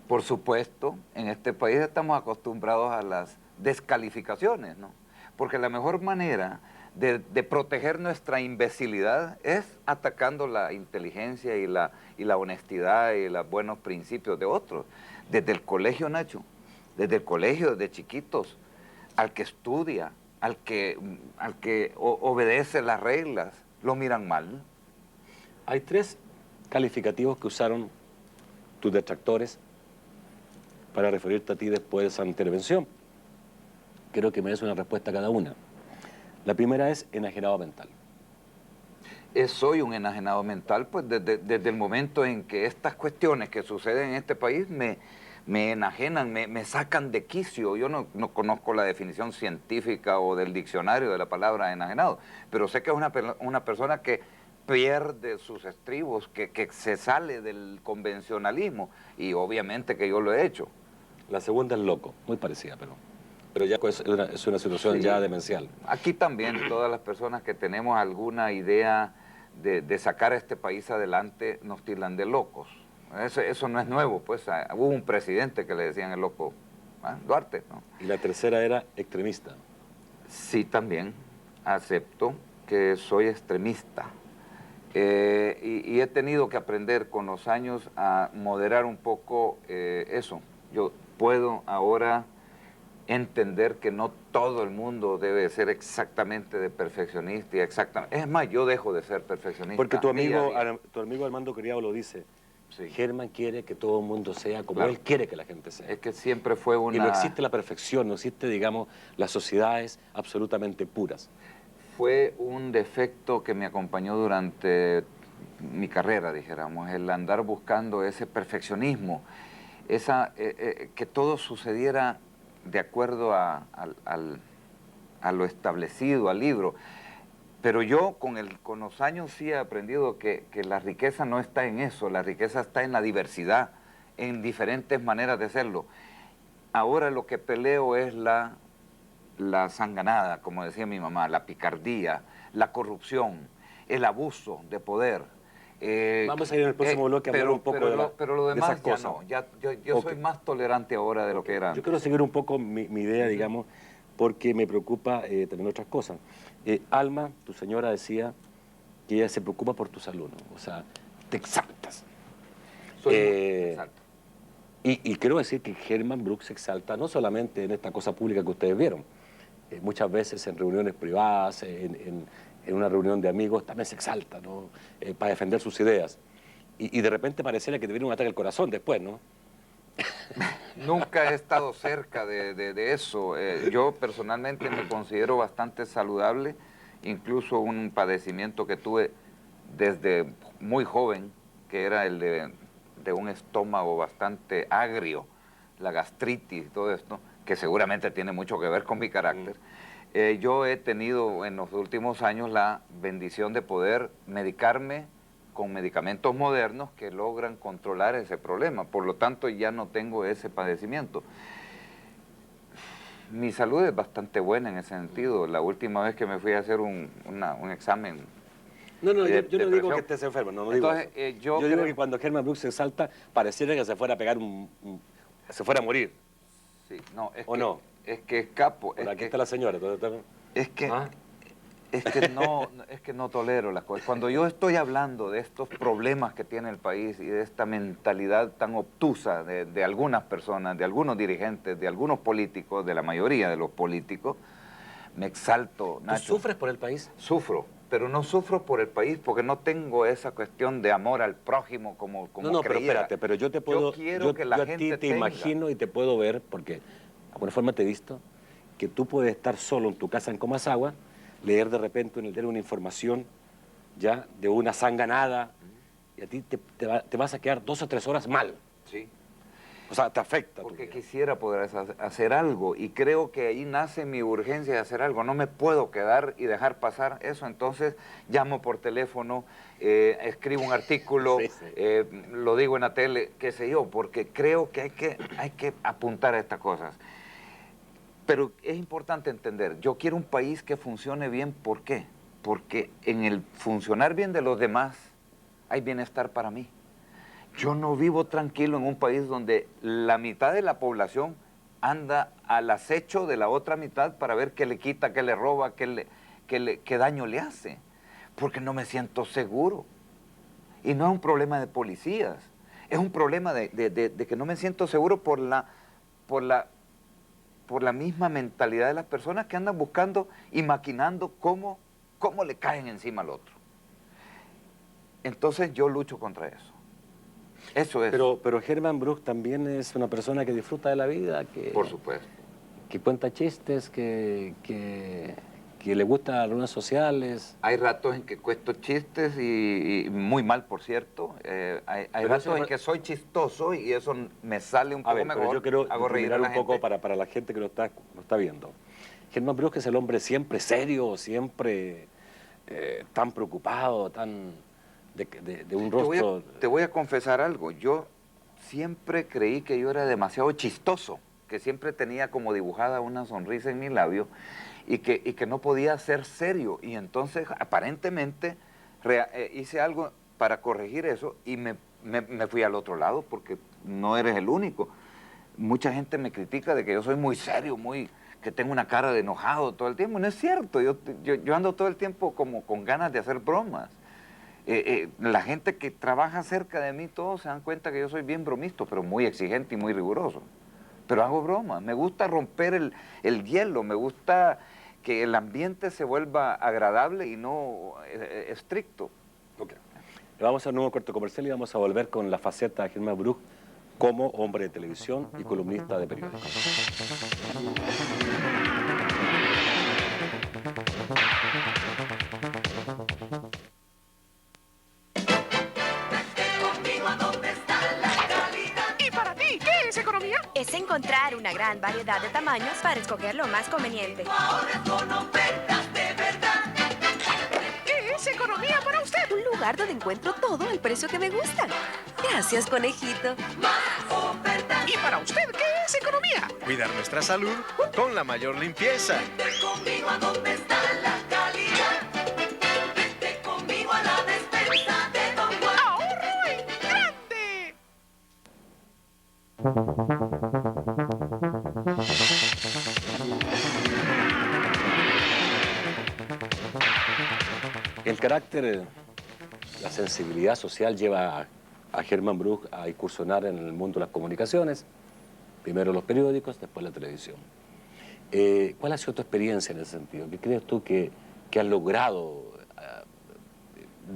Por supuesto, en este país estamos acostumbrados a las descalificaciones, ¿no? Porque la mejor manera de proteger nuestra imbecilidad es atacando la inteligencia y la honestidad y los buenos principios de otros. Desde el colegio, Nacho, desde el colegio, desde chiquitos, al que estudia, al que obedece las reglas, lo miran mal. Hay 3 calificativos que usaron tus detractores para referirte a ti después de esa intervención. Quiero que me des una respuesta a cada una. La primera es enajenado mental. Soy un enajenado mental, pues desde el momento en que estas cuestiones que suceden en este país me enajenan, me sacan de quicio. Yo no conozco la definición científica o del diccionario de la palabra enajenado, pero sé que es una persona que pierde sus estribos, que se sale del convencionalismo, y obviamente que yo lo he hecho. La segunda es loco, muy parecida, pero ya es una situación Sí. ya demencial. Aquí también todas las personas que tenemos alguna idea de sacar a este país adelante nos tildan de locos. Eso no es nuevo, pues hubo un presidente que le decían el loco, Duarte, ¿no? Y la tercera era extremista. Sí, también acepto que soy extremista. Y he tenido que aprender con los años a moderar un poco eso. Yo puedo ahora entender que no todo el mundo debe ser exactamente de perfeccionista y exactamente. Es más, yo dejo de ser perfeccionista. Porque tu día amigo, a día. tu amigo Armando Criado lo dice. Sí. Germán quiere que todo el mundo sea como Claro. él quiere que la gente sea. Es que siempre fue una... Y no existe la perfección, no existe, digamos, las sociedades absolutamente puras. Fue un defecto que me acompañó durante mi carrera, dijéramos, el andar buscando ese perfeccionismo, que todo sucediera de acuerdo a lo establecido, al libro. Pero yo con los años sí he aprendido que la riqueza no está en eso, la riqueza está en la diversidad, en diferentes maneras de hacerlo. Ahora lo que peleo es la sanganada, como decía mi mamá, la picardía, la corrupción, el abuso de poder. Vamos a ir en el próximo bloque a hablar un poco pero lo de demás esas ya cosas. no, yo soy más tolerante ahora de lo que era antes. Yo quiero seguir un poco mi idea, digamos, porque me preocupa también otras cosas. Alma, tu señora, decía que ella se preocupa por tu salud, ¿no? O sea, te exaltas. Soy muy exalto. Y quiero decir que Germán Brook se exalta no solamente en esta cosa pública que ustedes vieron, muchas veces en reuniones privadas, en una reunión de amigos, también se exalta, ¿no? Para defender sus ideas. Y de repente pareciera que te viene un ataque al corazón después, ¿no? Nunca he estado cerca de eso. Yo personalmente me considero bastante saludable, incluso un padecimiento que tuve desde muy joven, que era el de un estómago bastante agrio, la gastritis, todo esto, que seguramente tiene mucho que ver con mi carácter. Yo he tenido en los últimos años la bendición de poder medicarme con medicamentos modernos que logran controlar ese problema. Por lo tanto, ya no tengo ese padecimiento. Mi salud es bastante buena en ese sentido. La última vez que me fui a hacer un examen... No, yo no digo que estés enfermo, no digo Entonces, eso. Yo digo que cuando Germán Brook se exalta, pareciera que se fuera a pegar se fuera a morir. Sí, no, ¿O no? Es que escapo. Por aquí está la señora. Es que no tolero las cosas. Cuando yo estoy hablando de estos problemas que tiene el país y de esta mentalidad tan obtusa de algunas personas, de algunos dirigentes, de algunos políticos, de la mayoría de los políticos, me exalto, Nacho. ¿Tú sufres por el país? Sufro, pero no sufro por el país porque no tengo esa cuestión de amor al prójimo como No, pero espérate, pero yo te puedo... Yo quiero que la gente a ti te tenga. imagino y te puedo ver, porque de alguna forma te he visto, que tú puedes estar solo en tu casa en Comasagua, leer de repente en el diario una información ya de una sanganada y a ti te vas a quedar 2 o 3 horas mal. Sí. O sea, te afecta. Porque quisiera poder hacer algo y creo que ahí nace mi urgencia de hacer algo. No me puedo quedar y dejar pasar eso. Entonces llamo por teléfono, escribo un artículo, lo digo en la tele, qué sé yo, porque creo que hay que apuntar a estas cosas. Pero es importante entender, yo quiero un país que funcione bien, ¿por qué? Porque en el funcionar bien de los demás hay bienestar para mí. Yo no vivo tranquilo en un país donde la mitad de la población anda al acecho de la otra mitad para ver qué le quita, qué le roba, qué daño le hace. Porque no me siento seguro. Y no es un problema de policías, es un problema de que no me siento seguro por la misma mentalidad de las personas que andan buscando y maquinando cómo le caen encima al otro. Entonces yo lucho contra eso. Eso es. Pero Germán Brook también es una persona que disfruta de la vida, que... Por supuesto. Que cuenta chistes, que que le gustan las reuniones sociales. Hay ratos en que cuento chistes y muy mal, por cierto. Hay ratos en que soy chistoso y eso me sale un poco mejor. Pero yo quiero hago reír a la un poco gente. para la gente que lo está viendo. Germán Brusque es el hombre siempre serio, siempre tan preocupado, tan de un rostro... Te voy a confesar algo. Yo siempre creí que yo era demasiado chistoso, que siempre tenía como dibujada una sonrisa en mi labio y que no podía ser serio. Y entonces, aparentemente, hice algo para corregir eso y me fui al otro lado porque no eres el único. Mucha gente me critica de que yo soy muy serio, que tengo una cara de enojado todo el tiempo. No es cierto, yo ando todo el tiempo como con ganas de hacer bromas. La gente que trabaja cerca de mí, todos se dan cuenta que yo soy bien bromista, pero muy exigente y muy riguroso. Pero hago bromas, me gusta romper el hielo, me gusta que el ambiente se vuelva agradable y no estricto. Okay. Vamos a un nuevo corte comercial y vamos a volver con la faceta de Germán Brusque como hombre de televisión y columnista de periódicos. ¿Y para ti qué es economía? Es encontrar una gran variedad de tamaños para escoger lo más conveniente. Ahora con ofertas de verdad. ¿Qué es economía para usted? Un lugar donde encuentro todo al precio que me gusta. Gracias, conejito. Más ofertas. ¿Y para usted qué es economía? Cuidar nuestra salud con la mayor limpieza. Vente conmigo a donde está la calidad. Vente conmigo a la despensa de Don Juan. ¡Ahorro en grande! El carácter, la sensibilidad social lleva a Germán Brusque a incursionar en el mundo de las comunicaciones, primero los periódicos, después la televisión. ¿Cuál ha sido tu experiencia en ese sentido? ¿Qué crees tú que has logrado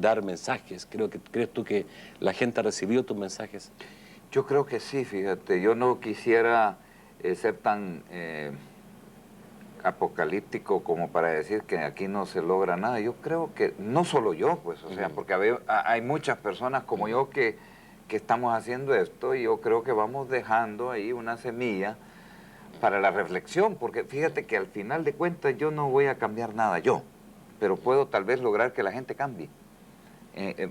dar mensajes? ¿Crees tú que la gente ha recibido tus mensajes? Yo creo que sí, fíjate, yo no quisiera ser tan apocalíptico como para decir que aquí no se logra nada. Yo creo que, no solo yo, pues, o sea, porque hay muchas personas como yo que estamos haciendo esto y yo creo que vamos dejando ahí una semilla para la reflexión, porque fíjate que al final de cuentas yo no voy a cambiar nada yo, pero puedo tal vez lograr que la gente cambie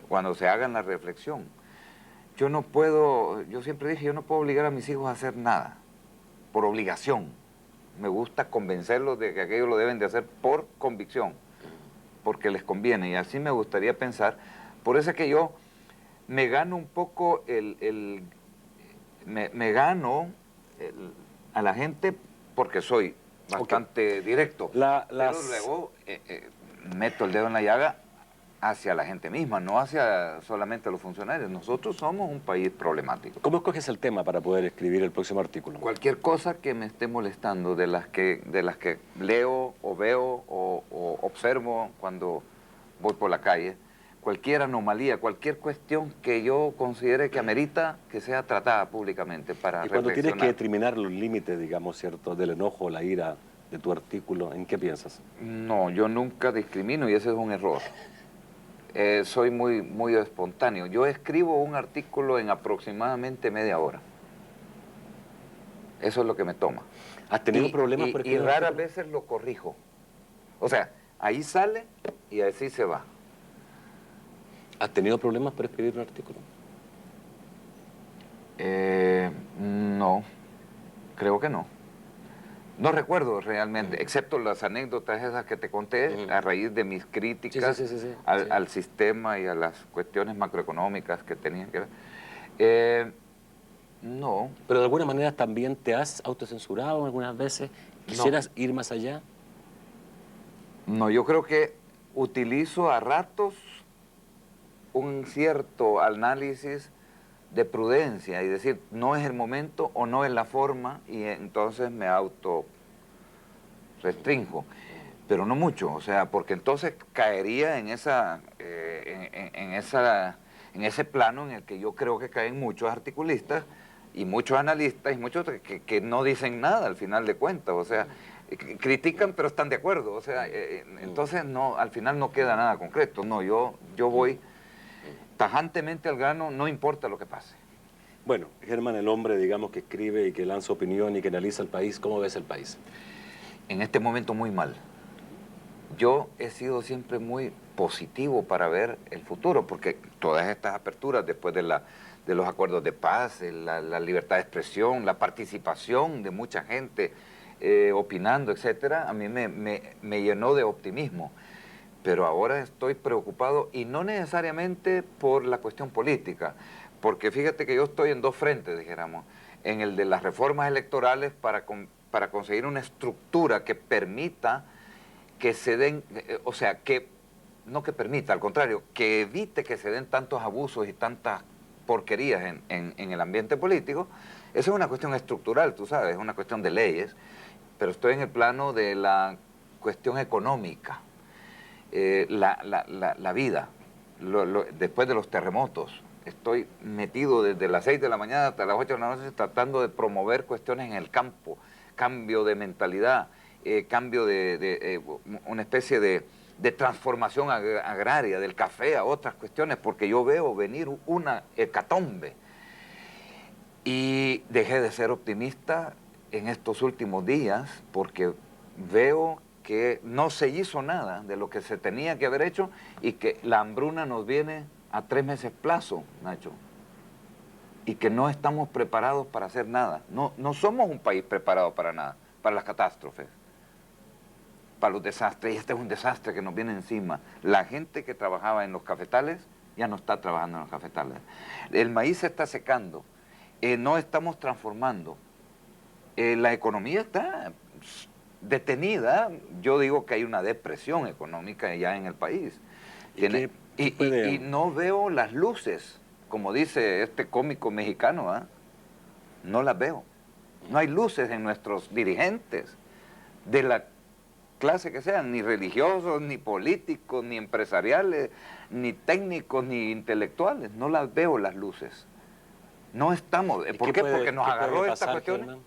cuando se hagan la reflexión. Yo no puedo, yo siempre dije, yo no puedo obligar a mis hijos a hacer nada, por obligación. Me gusta convencerlos de que aquello lo deben de hacer por convicción, porque les conviene, y así me gustaría pensar. Por eso es que yo me gano un poco me gano a la gente porque soy bastante directo. Pero luego meto el dedo en la llaga hacia la gente misma, no hacia solamente los funcionarios. Nosotros somos un país problemático. ¿Cómo escoges el tema para poder escribir el próximo artículo? Cualquier cosa que me esté molestando, de las que leo o veo o observo cuando voy por la calle, cualquier anomalía, cualquier cuestión que yo considere que amerita que sea tratada públicamente para reflexionar. Y cuando tienes que determinar los límites, digamos, ¿cierto?, del enojo o la ira de tu artículo, ¿en qué piensas? No, yo nunca discrimino y ese es un error. Soy muy espontáneo. Yo escribo un artículo en aproximadamente media hora. Eso es lo que me toma. ¿Has tenido problemas por escribir? Y raras veces lo corrijo. O sea, ahí sale y así se va. ¿Has tenido problemas por escribir un artículo? No, creo que no. No recuerdo realmente, excepto las anécdotas esas que te conté a raíz de mis críticas al sistema y a las cuestiones macroeconómicas que tenían que ver. No. ¿Pero de alguna manera también te has autocensurado algunas veces? ¿Quisieras ir más allá? No, yo creo que utilizo a ratos un cierto análisis de prudencia y decir, no es el momento o no es la forma, y entonces me auto restringo, pero no mucho, o sea, porque entonces caería en ese plano en el que yo creo que caen muchos articulistas y muchos analistas y muchos que no dicen nada al final de cuentas, o sea, critican pero están de acuerdo, o sea, entonces no, al final no queda nada concreto. No, yo voy tajantemente al grano, no importa lo que pase. Bueno, Germán, el hombre, digamos, que escribe y que lanza opinión y que analiza el país, ¿cómo ves el país? En este momento muy mal. Yo he sido siempre muy positivo para ver el futuro, porque todas estas aperturas después de los acuerdos de paz, la libertad de expresión, la participación de mucha gente opinando, etcétera, a mí me llenó de optimismo. Pero ahora estoy preocupado, y no necesariamente por la cuestión política, porque fíjate que yo estoy en dos frentes, dijéramos, en el de las reformas electorales para conseguir una estructura que permita que se den, o sea, que no que permita, al contrario, que evite que se den tantos abusos y tantas porquerías en el ambiente político. Eso es una cuestión estructural, tú sabes, es una cuestión de leyes, pero estoy en el plano de la cuestión económica, la vida, después de los terremotos. Estoy metido desde las 6 de la mañana hasta las 8 de la noche tratando de promover cuestiones en el campo, cambio de mentalidad, cambio de una especie de transformación agraria, del café a otras cuestiones, porque yo veo venir una hecatombe. Y dejé de ser optimista en estos últimos días porque veo que no se hizo nada de lo que se tenía que haber hecho y que la hambruna nos viene a 3 meses plazo, Nacho, y que no estamos preparados para hacer nada. No somos un país preparado para nada, para las catástrofes, para los desastres, y este es un desastre que nos viene encima. La gente que trabajaba en los cafetales ya no está trabajando en los cafetales. El maíz se está secando, no estamos transformando, la economía está detenida. Yo digo que hay una depresión económica ya en el país. Y no veo las luces, como dice este cómico mexicano, ¿eh? No las veo. No hay luces en nuestros dirigentes, de la clase que sean, ni religiosos, ni políticos, ni empresariales, ni técnicos, ni intelectuales. No las veo las luces. No estamos. ¿Por qué? Porque nos agarró esta cuestión.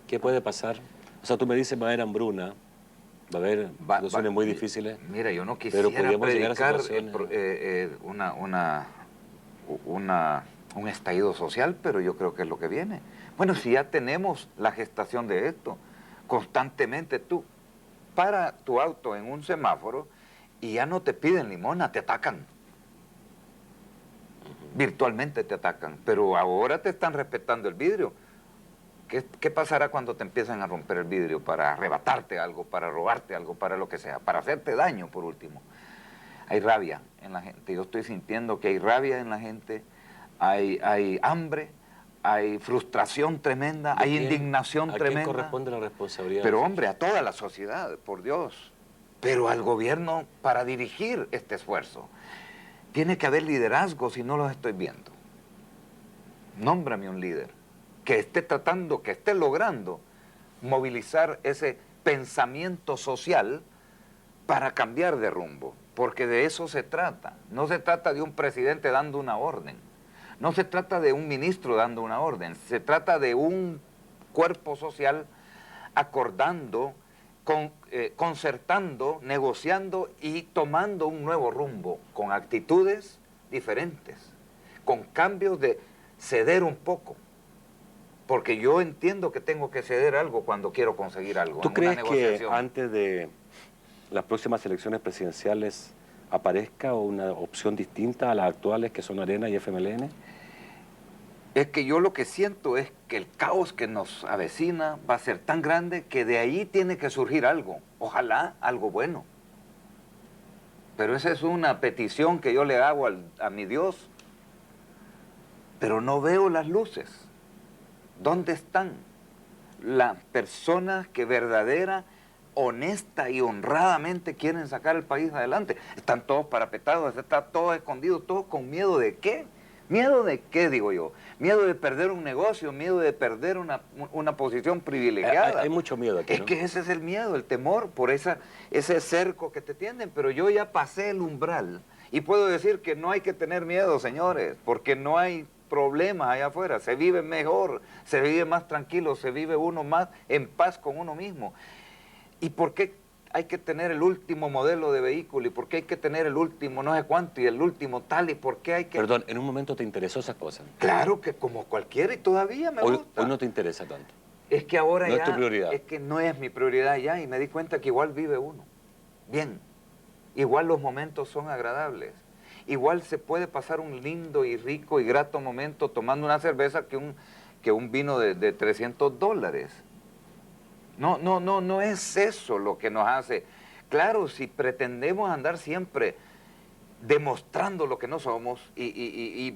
¿Qué puede pasar? O sea, tú me dices va a haber hambruna, va a haber situaciones muy difíciles. Mira, yo no quisiera predicar un estallido social, pero yo creo que es lo que viene. Bueno, si ya tenemos la gestación de esto, constantemente tú para tu auto en un semáforo y ya no te piden limosna, te atacan. Virtualmente te atacan, pero ahora te están respetando el vidrio. ¿Qué pasará cuando te empiezan a romper el vidrio para arrebatarte algo, para robarte algo, para lo que sea, para hacerte daño por último? Hay rabia en la gente, yo estoy sintiendo que hay rabia en la gente, hay hambre, hay frustración tremenda, hay indignación tremenda. ¿A quién corresponde la responsabilidad? Pero hombre, a toda la sociedad, por Dios, pero al gobierno para dirigir este esfuerzo. Tiene que haber liderazgo si no los estoy viendo. Nómbrame un líder que esté tratando, que esté logrando movilizar ese pensamiento social para cambiar de rumbo, porque de eso se trata. No se trata de un presidente dando una orden, no se trata de un ministro dando una orden, se trata de un cuerpo social acordando, concertando, negociando y tomando un nuevo rumbo, con actitudes diferentes, con cambios de ceder un poco. Porque yo entiendo que tengo que ceder algo cuando quiero conseguir algo. ¿Tú crees que antes de las próximas elecciones presidenciales aparezca una opción distinta a las actuales que son Arena y FMLN? Es que yo lo que siento es que el caos que nos avecina va a ser tan grande que de ahí tiene que surgir algo. Ojalá algo bueno. Pero esa es una petición que yo le hago a mi Dios. Pero no veo las luces. ¿Dónde están las personas que verdadera, honesta y honradamente quieren sacar el país adelante? Están todos parapetados, están todos escondidos, todos con miedo de qué. ¿Miedo de qué, digo yo? Miedo de perder un negocio, miedo de perder una posición privilegiada. Hay mucho miedo aquí, ¿no? Es que ese es el miedo, el temor por ese cerco que te tienden. Pero yo ya pasé el umbral y puedo decir que no hay que tener miedo, señores, porque no hay problemas allá afuera, se vive mejor, se vive más tranquilo, se vive uno más en paz con uno mismo. ¿Y por qué hay que tener el último modelo de vehículo? ¿Y por qué hay que tener el último no sé cuánto y el último tal? ¿Y por qué hay que...? Perdón, ¿en un momento te interesó esa cosa? Claro que como cualquiera y todavía me gusta. Hoy no te interesa tanto. Es que ahora no ya... es tu prioridad. Es que no es mi prioridad ya y me di cuenta que igual vive uno. Bien. Igual los momentos son agradables. Igual se puede pasar un lindo y rico y grato momento tomando una cerveza que un vino de $300. No es eso lo que nos hace. Claro, si pretendemos andar siempre demostrando lo que no somos y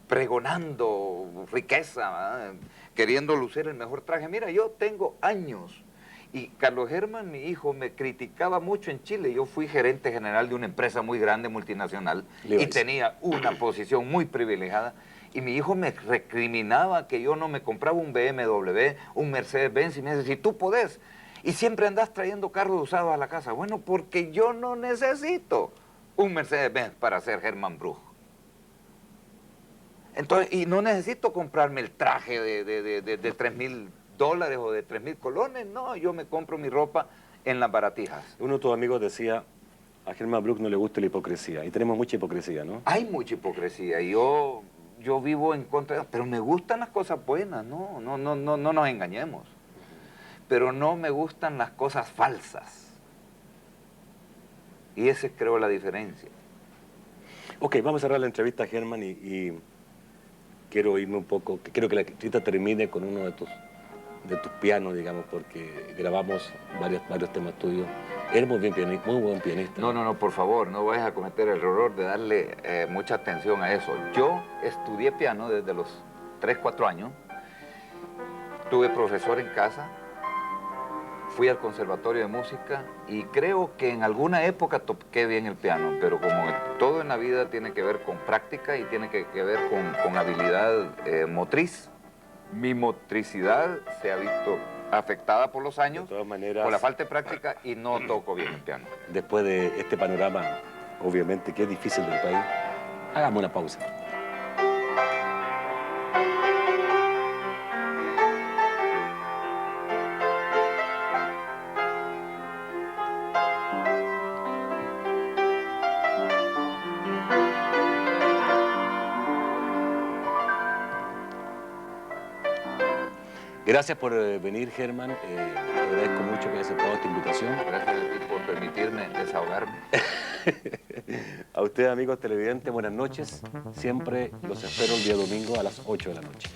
pregonando riqueza, ¿verdad? Queriendo lucir el mejor traje. Mira, yo tengo años y Carlos Germán, mi hijo, me criticaba mucho en Chile. Yo fui gerente general de una empresa muy grande, multinacional, y tenía una posición muy privilegiada. Y mi hijo me recriminaba que yo no me compraba un BMW, un Mercedes-Benz, y me decía, si tú podés, y siempre andás trayendo carros usados a la casa. Bueno, porque yo no necesito un Mercedes-Benz para ser Germán Bruch. Entonces, y no necesito comprarme el traje de $3,000 o de 3,000 colones, no, yo me compro mi ropa en las baratijas. Uno de tus amigos decía, a Germán Bruch no le gusta la hipocresía, y tenemos mucha hipocresía, ¿no? Hay mucha hipocresía, y yo vivo en contra, pero me gustan las cosas buenas, no nos engañemos. Pero no me gustan las cosas falsas. Y esa es, creo, la diferencia. Ok, vamos a cerrar la entrevista, Germán, y quiero irme un poco, quiero que la entrevista termine con uno de tus pianos, digamos, porque grabamos varios temas tuyos. Eres muy buen pianista. No, por favor, no vayas a cometer el error de darle mucha atención a eso. Yo estudié piano desde los 3, 4 años, tuve profesor en casa, fui al conservatorio de música y creo que en alguna época toqué bien el piano, pero como todo en la vida tiene que ver con práctica y tiene que ver con habilidad motriz, mi motricidad se ha visto afectada por los años, de todas maneras, por la falta de práctica, y no toco bien el piano. Después de este panorama, obviamente, que es difícil del país, hagamos una pausa. Gracias por venir, Germán. Te agradezco mucho que hayas aceptado esta invitación. Gracias a ti por permitirme desahogarme. A ustedes, amigos televidentes, buenas noches. Siempre los espero el día domingo a las 8 de la noche.